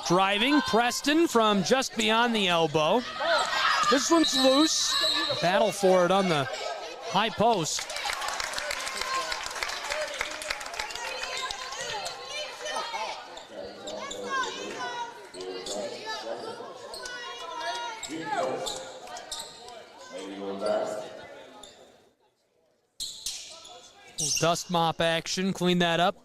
Driving, Preston from just beyond the elbow. This one's loose. Battle for it on the high post. Dust mop action, clean that up.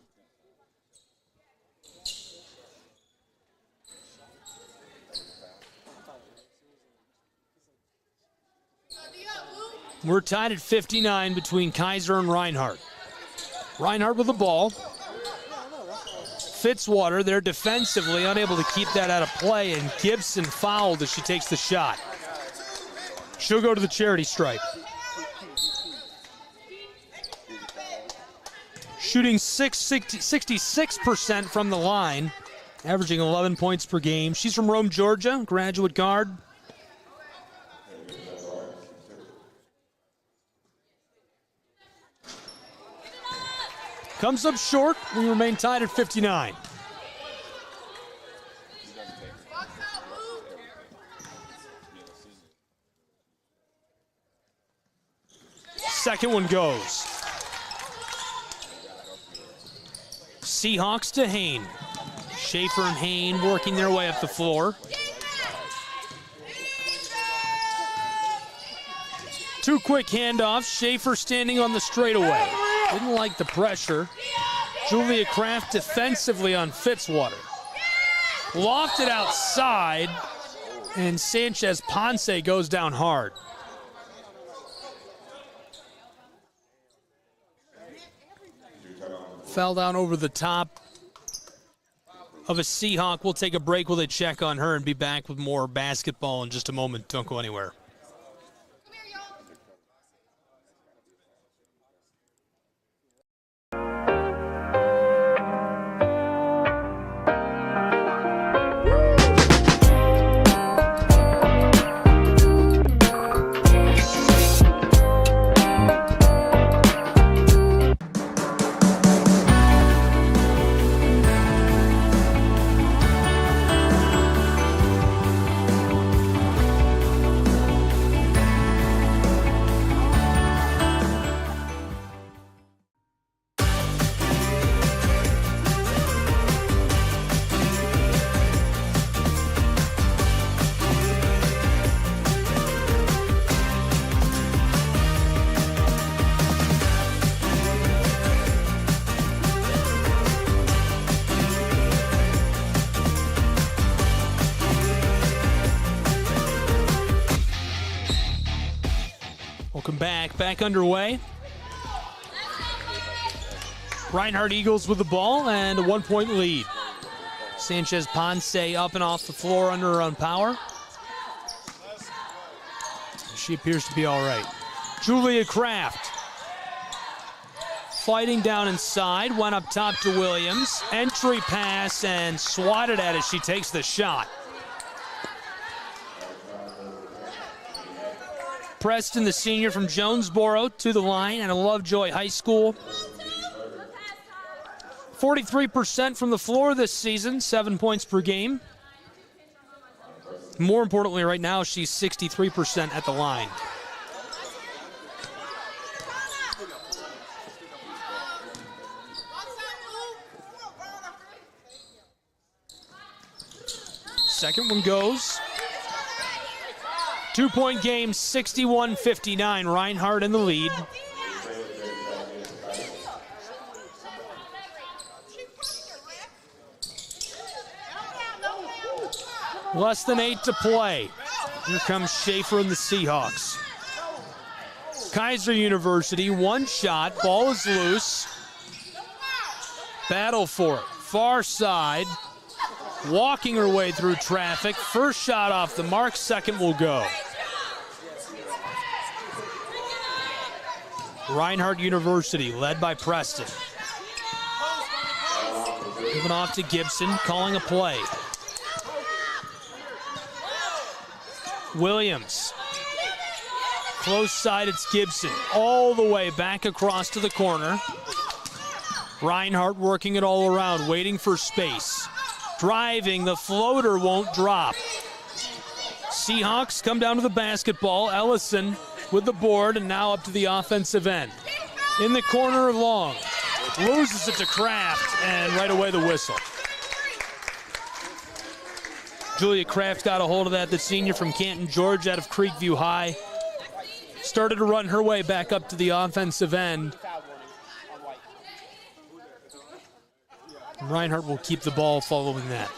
We're tied at 59 between Keiser and Reinhardt. Reinhardt with the ball. Fitzwater there defensively, unable to keep that out of play, and Gibson fouled as she takes the shot. She'll go to the charity stripe. Shooting 66% from the line, averaging 11 points per game. She's from Rome, Georgia, graduate guard. Comes up short. We remain tied at 59. Second one goes. Seahawks to Hayne. Schaefer and Hayne working their way up the floor. Two quick handoffs. Schaefer standing on the straightaway. Didn't like the pressure. Julia Kraft defensively on Fitzwater. Lofted outside, and Sanchez Ponce goes down hard. Fell down over the top of a Seahawk. We'll take a break while they check on her and be back with more basketball in just a moment. Don't go anywhere. Back underway. Reinhardt Eagles with the ball and a 1-point lead. Sanchez Ponce up and off the floor under her own power. She appears to be all right. Julia Kraft fighting down inside, went up top to Williams. Entry pass and swatted at as she takes the shot. Preston, the senior from Jonesboro, to the line at Lovejoy High School. 43% from the floor this season, 7 points per game. More importantly, right now, she's 63% at the line. Second one goes. 2-point game, 61-59. Reinhardt in the lead. Less than 8 to play. Here comes Schaefer and the Seahawks. Keiser University, one shot, ball is loose. Battle for it, far side, walking her way through traffic. First shot off the mark, second will go. Reinhardt University, led by Preston. Moving off to Gibson, calling a play. Williams. Close side, it's Gibson. All the way back across to the corner. Reinhardt working it all around, waiting for space. Driving, the floater won't drop. Seahawks come down to the basketball. Ellison with the board, and now up to the offensive end. In the corner, Long. Loses it to Kraft, and right away the whistle. Julia Kraft got a hold of that, the senior from Canton, Georgia, out of Creekview High. Started to run her way back up to the offensive end. Reinhardt will keep the ball following that.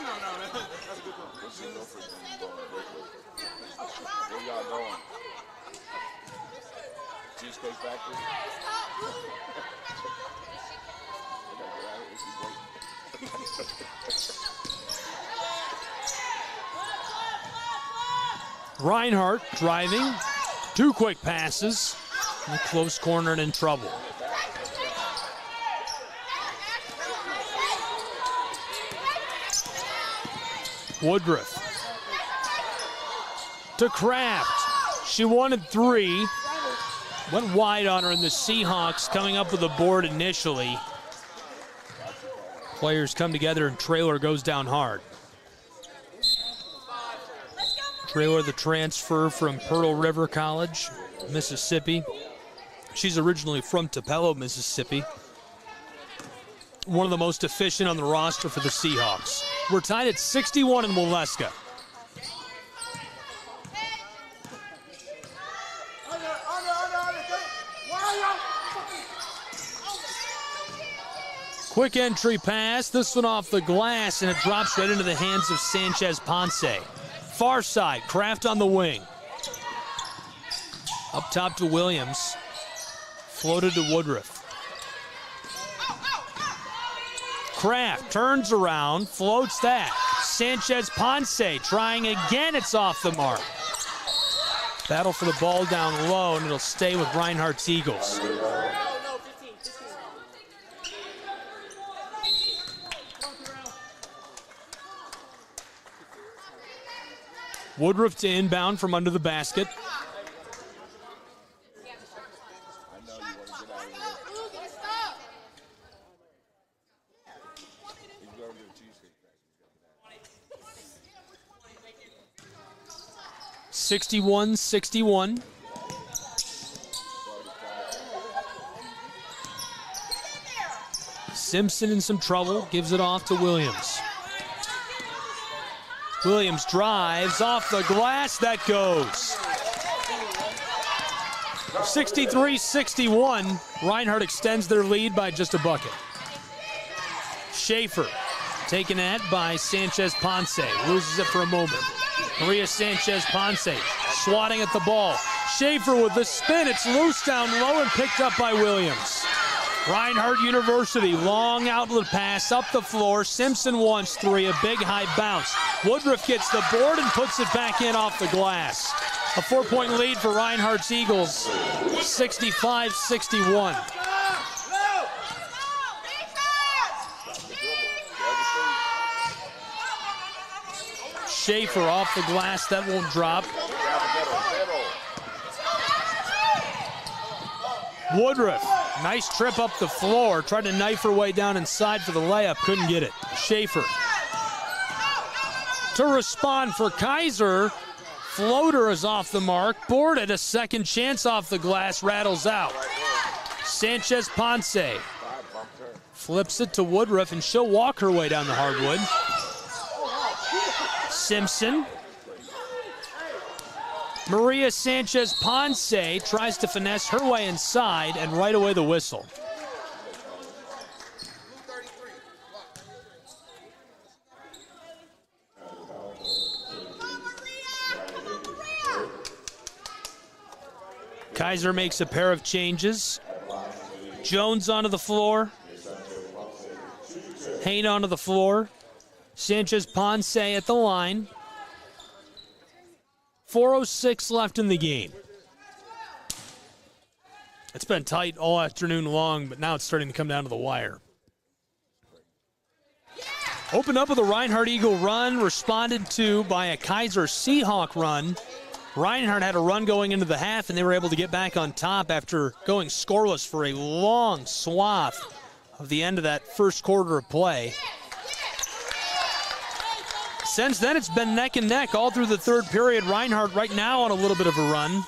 Reinhardt driving, two quick passes, in the close corner and in trouble. Woodruff to Kraft. She wanted three, went wide on her, and the Seahawks coming up with the board initially. Players come together and Traylor goes down hard. Traylor, the transfer from Pearl River College, Mississippi. She's originally from Tupelo, Mississippi. One of the most efficient on the roster for the Seahawks. We're tied at 61 in Waleska. Quick entry pass, this one off the glass, and it drops right into the hands of Sanchez Ponce. Far side, Kraft on the wing. Up top to Williams. Floated to Woodruff. Kraft turns around, floats that. Sanchez Ponce trying again, it's off the mark. Battle for the ball down low, and it'll stay with Reinhardt's Eagles. Woodruff to inbound from under the basket. (61-61). Simpson in some trouble, gives it off to Williams. Williams drives off the glass, that goes. 63-61, Reinhardt extends their lead by just a bucket. Schaefer taken at by Sanchez Ponce, loses it for a moment. Maria Sanchez Ponce swatting at the ball. Schaefer with the spin, it's loose down low and picked up by Williams. Reinhardt University, long outlet pass up the floor. Simpson wants three, a big high bounce. Woodruff gets the board and puts it back in off the glass. A 4-point lead for Reinhardt's Eagles, 65-61. Schaefer off the glass, that won't drop. Woodruff, nice trip up the floor, tried to knife her way down inside for the layup, couldn't get it. Schaefer to respond for Keiser. Floater is off the mark, boarded, a second chance off the glass, rattles out. Sanchez Ponce flips it to Woodruff, and she'll walk her way down the hardwood. Simpson. Maria Sanchez Ponce tries to finesse her way inside, and right away the whistle. Keiser makes a pair of changes. Jones onto the floor. Hain onto the floor. Sanchez-Ponce at the line. 4:06 left in the game. It's been tight all afternoon long, but now it's starting to come down to the wire. Opened up with a Reinhardt Eagle run, responded to by a Keiser Seahawk run. Reinhardt had a run going into the half, and they were able to get back on top after going scoreless for a long swath of the end of that first quarter of play. Since then, it's been neck and neck all through the third period. Reinhardt right now on a little bit of a run.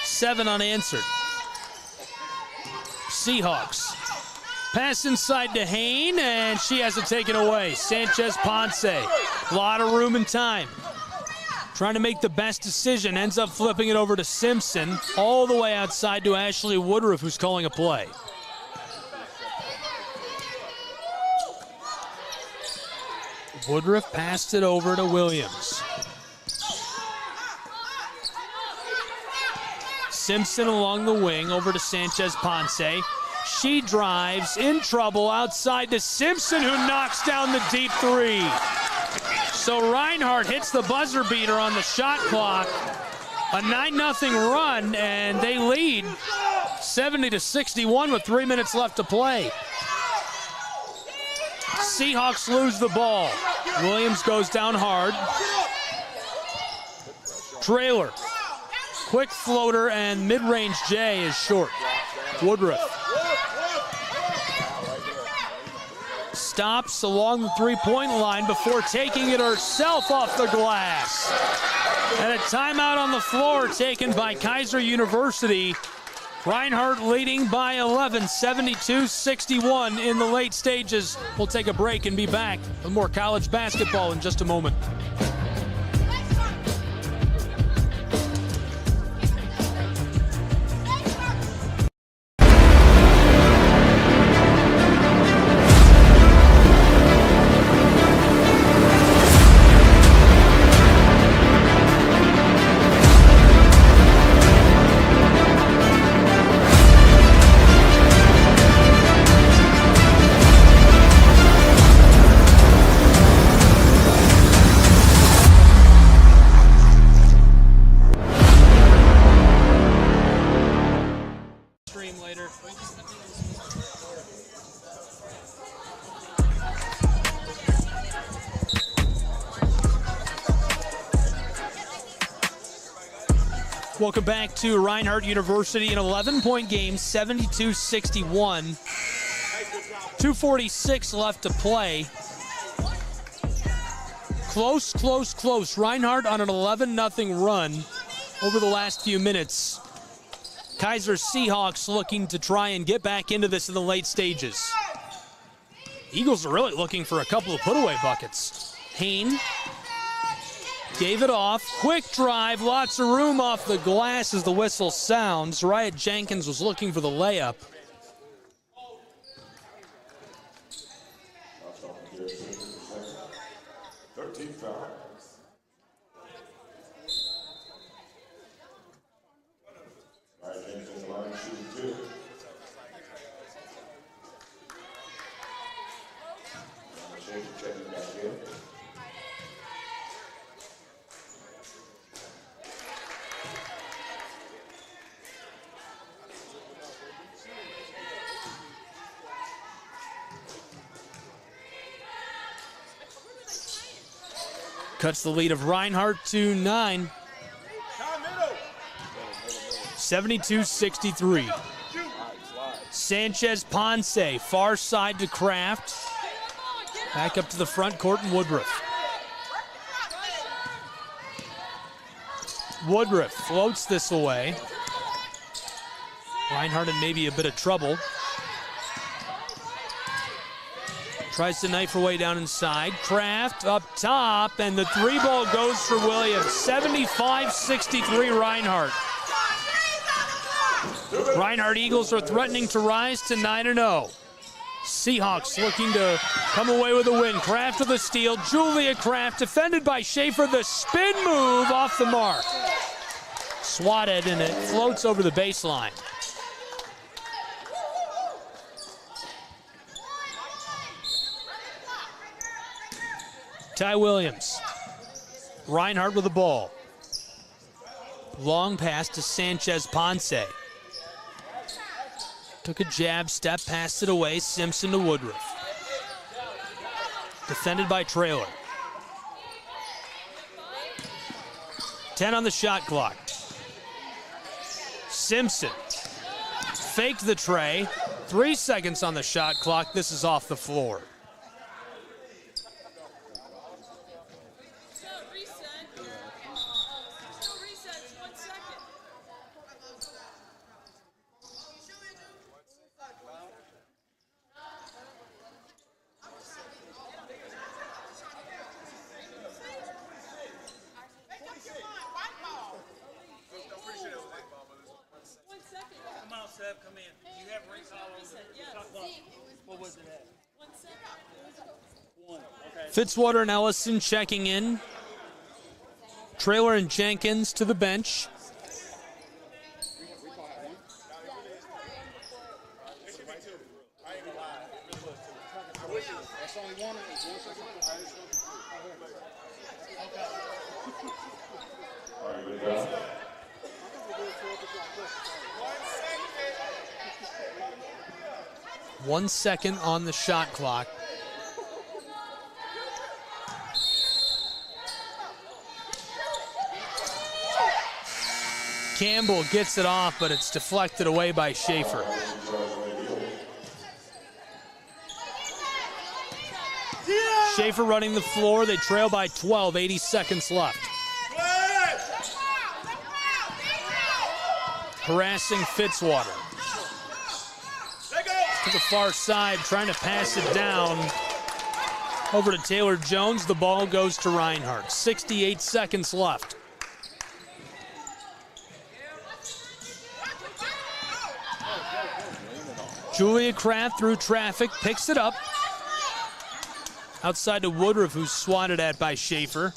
7 unanswered. Seahawks. Pass inside to Hain, and she has it taken away. Sanchez-Ponce. A lot of room and time. Trying to make the best decision. Ends up flipping it over to Simpson. All the way outside to Ashley Woodruff, who's calling a play. Woodruff passed it over to Williams. Simpson along the wing over to Sanchez-Ponce. She drives, in trouble, outside to Simpson, who knocks down the deep three. So Reinhardt hits the buzzer beater on the shot clock. A 9-0 run, and they lead 70-61 with 3 minutes left to play. Seahawks lose the ball. Williams goes down hard. Trailer. Quick floater, and mid-range J is short. Woodruff. Stops along the three-point line before taking it herself off the glass. And a timeout on the floor taken by Keiser University. Reinhardt leading by 11, 72-61 in the late stages. We'll take a break and be back with more college basketball in just a moment. Welcome back to Reinhardt University, an 11-point game, 72-61. 2:46 left to play. Close, close, close. Reinhardt on an 11-0 run over the last few minutes. Keiser Seahawks looking to try and get back into this in the late stages. Eagles are really looking for a couple of put-away buckets. Hain gave it off. Quick drive, lots of room off the glass as the whistle sounds. Riot Jenkins was looking for the layup. Cuts the lead of Reinhardt to 9. 72-63. Sanchez-Ponce, far side to Kraft. Back up to the front court and Woodruff. Woodruff floats this away. Reinhardt in maybe a bit of trouble. Tries to knife her way down inside. Kraft up top, and the three ball goes for Williams. 75-63 Reinhardt. Reinhardt Eagles are threatening to rise to 9-0. Seahawks looking to come away with a win. Kraft with a steal. Julia Kraft defended by Schaefer. The spin move off the mark. Swatted, and it floats over the baseline. Ty Williams. Reinhardt with the ball. Long pass to Sanchez Ponce. Took a jab step, passed it away. Simpson to Woodruff. Defended by Traylor. 10 on the shot clock. Simpson faked the tray. 3 seconds on the shot clock. This is off the floor. Fitzwater and Ellison checking in. Traylor and Jenkins to the bench. One second on the shot clock. Campbell gets it off, but it's deflected away by Schaefer. Schaefer running the floor. They trail by 12, 80 seconds left. Harassing Fitzwater. To the far side, trying to pass it down. Over to Taylor Jones. The ball goes to Reinhardt. 68 seconds left. Julia Kraft through traffic, picks it up. Outside to Woodruff, who's swatted at by Schaefer.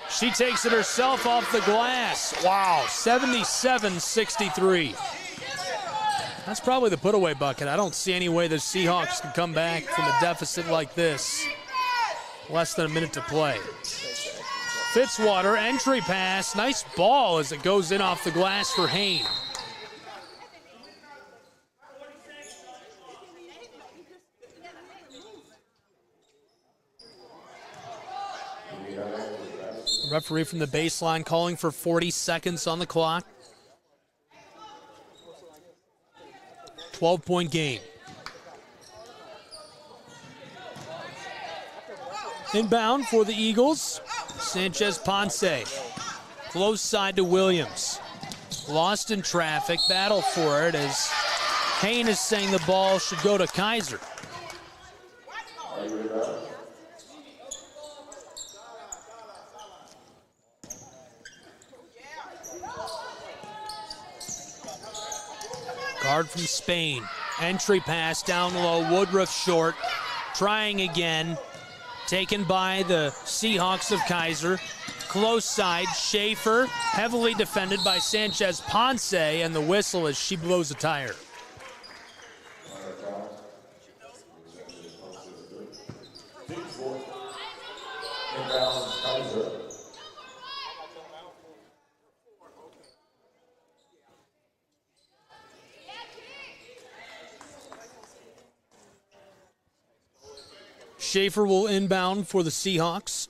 She takes it herself off the glass. Wow, 77-63. That's probably the put-away bucket. I don't see any way the Seahawks can come back from a deficit like this. Less than a minute to play. Fitzwater, entry pass. Nice ball as it goes in off the glass for Hayne. Referee from the baseline calling for 40 seconds on the clock. 12-point game. Inbound for the Eagles. Sanchez Ponce. Close side to Williams. Lost in traffic. Battle for it as Hayne is saying the ball should go to Keiser. Guard from Spain. Entry pass down low. Woodruff short. Trying again. Taken by the Seahawks of Keiser. Close side. Schaefer. Heavily defended by Sanchez Ponce. And the whistle as she blows a tire. Schaefer will inbound for the Seahawks.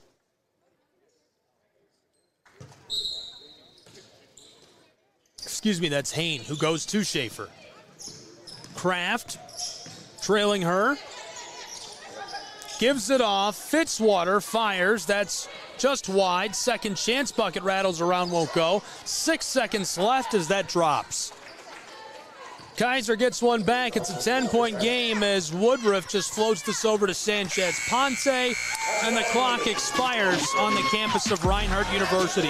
Excuse me, that's Hayne who goes to Schaefer. Kraft trailing her. Gives it off. Fitzwater fires. That's just wide. Second chance bucket rattles around, won't go. 6 seconds left as that drops. Keiser gets one back. It's a 10-point game as Woodruff just floats this over to Sanchez Ponce, and the clock expires on the campus of Reinhardt University.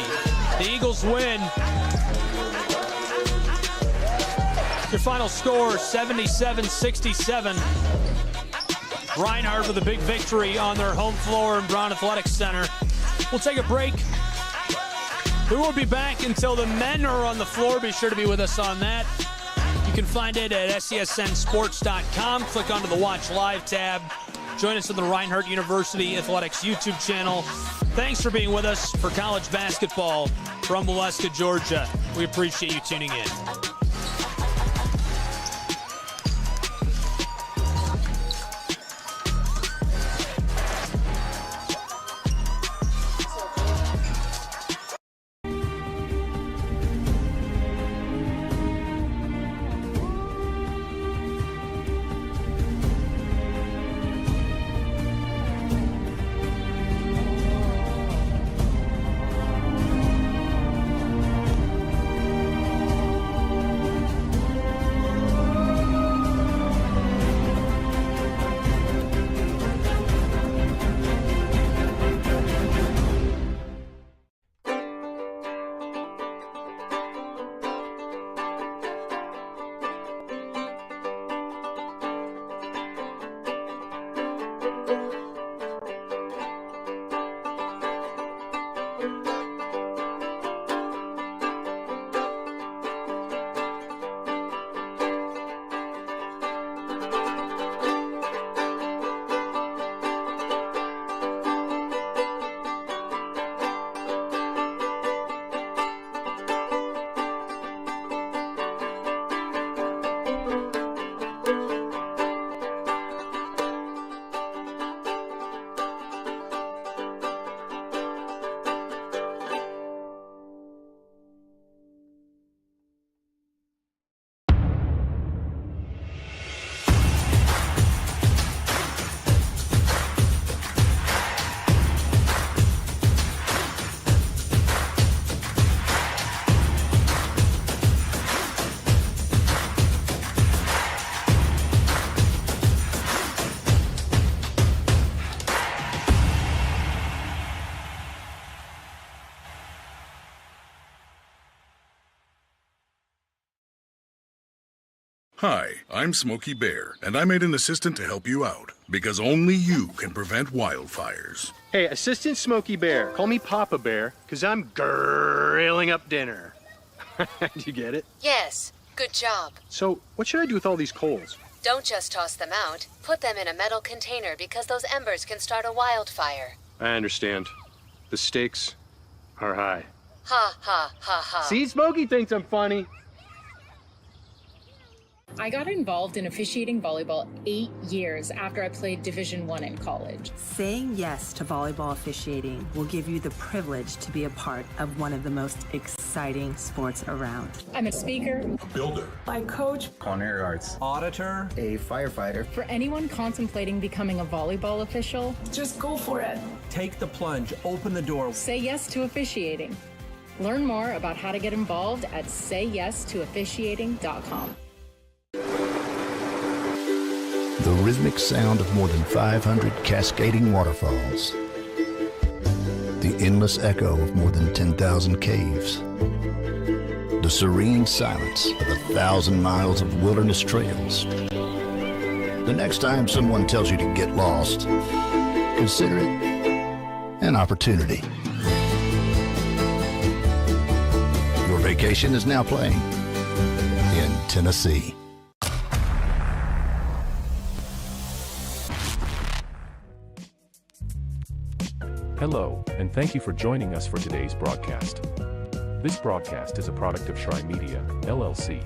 The Eagles win. Your final score, 77-67. Reinhardt with a big victory on their home floor in Brown Athletics Center. We'll take a break. We won't be back until the men are on the floor. Be sure to be with us on that. You can find it at SESNsports.com. Click onto the Watch Live tab. Join us on the Reinhardt University Athletics YouTube channel. Thanks for being with us for college basketball from Waleska, Georgia. We appreciate you tuning in. Hi, I'm Smokey Bear, and I made an assistant to help you out, because only you can prevent wildfires. Hey, Assistant Smokey Bear, call me Papa Bear, because I'm grilling up dinner. Do you get it? Yes, good job. So, what should I do with all these coals? Don't just toss them out. Put them in a metal container because those embers can start a wildfire. I understand. The stakes are high. Ha, ha, ha, ha. See, Smokey thinks I'm funny. I got involved in officiating volleyball 8 years after I played Division I in college. Saying yes to volleyball officiating will give you the privilege to be a part of one of the most exciting sports around. I'm a speaker, A builder. I coach. Culinary arts. Auditor. A firefighter. For anyone contemplating becoming a volleyball official, Just go for it. Take the plunge. Open the door. say yes to officiating. Learn more about how to get involved at sayyestoofficiating.com. The rhythmic sound of more than 500 cascading waterfalls. The endless echo of more than 10,000 caves. The serene silence of 1,000 miles of wilderness trails. The next time someone tells you to get lost, consider it an opportunity. Your vacation is now playing in Tennessee. Hello, and thank you for joining us for today's broadcast. This broadcast is a product of Shry Media, LLC.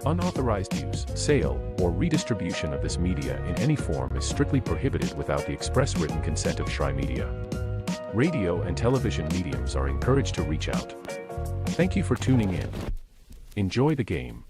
Unauthorized use, sale, or redistribution of this media in any form is strictly prohibited without the express written consent of Shry Media. Radio and television mediums are encouraged to reach out. Thank you for tuning in. Enjoy the game.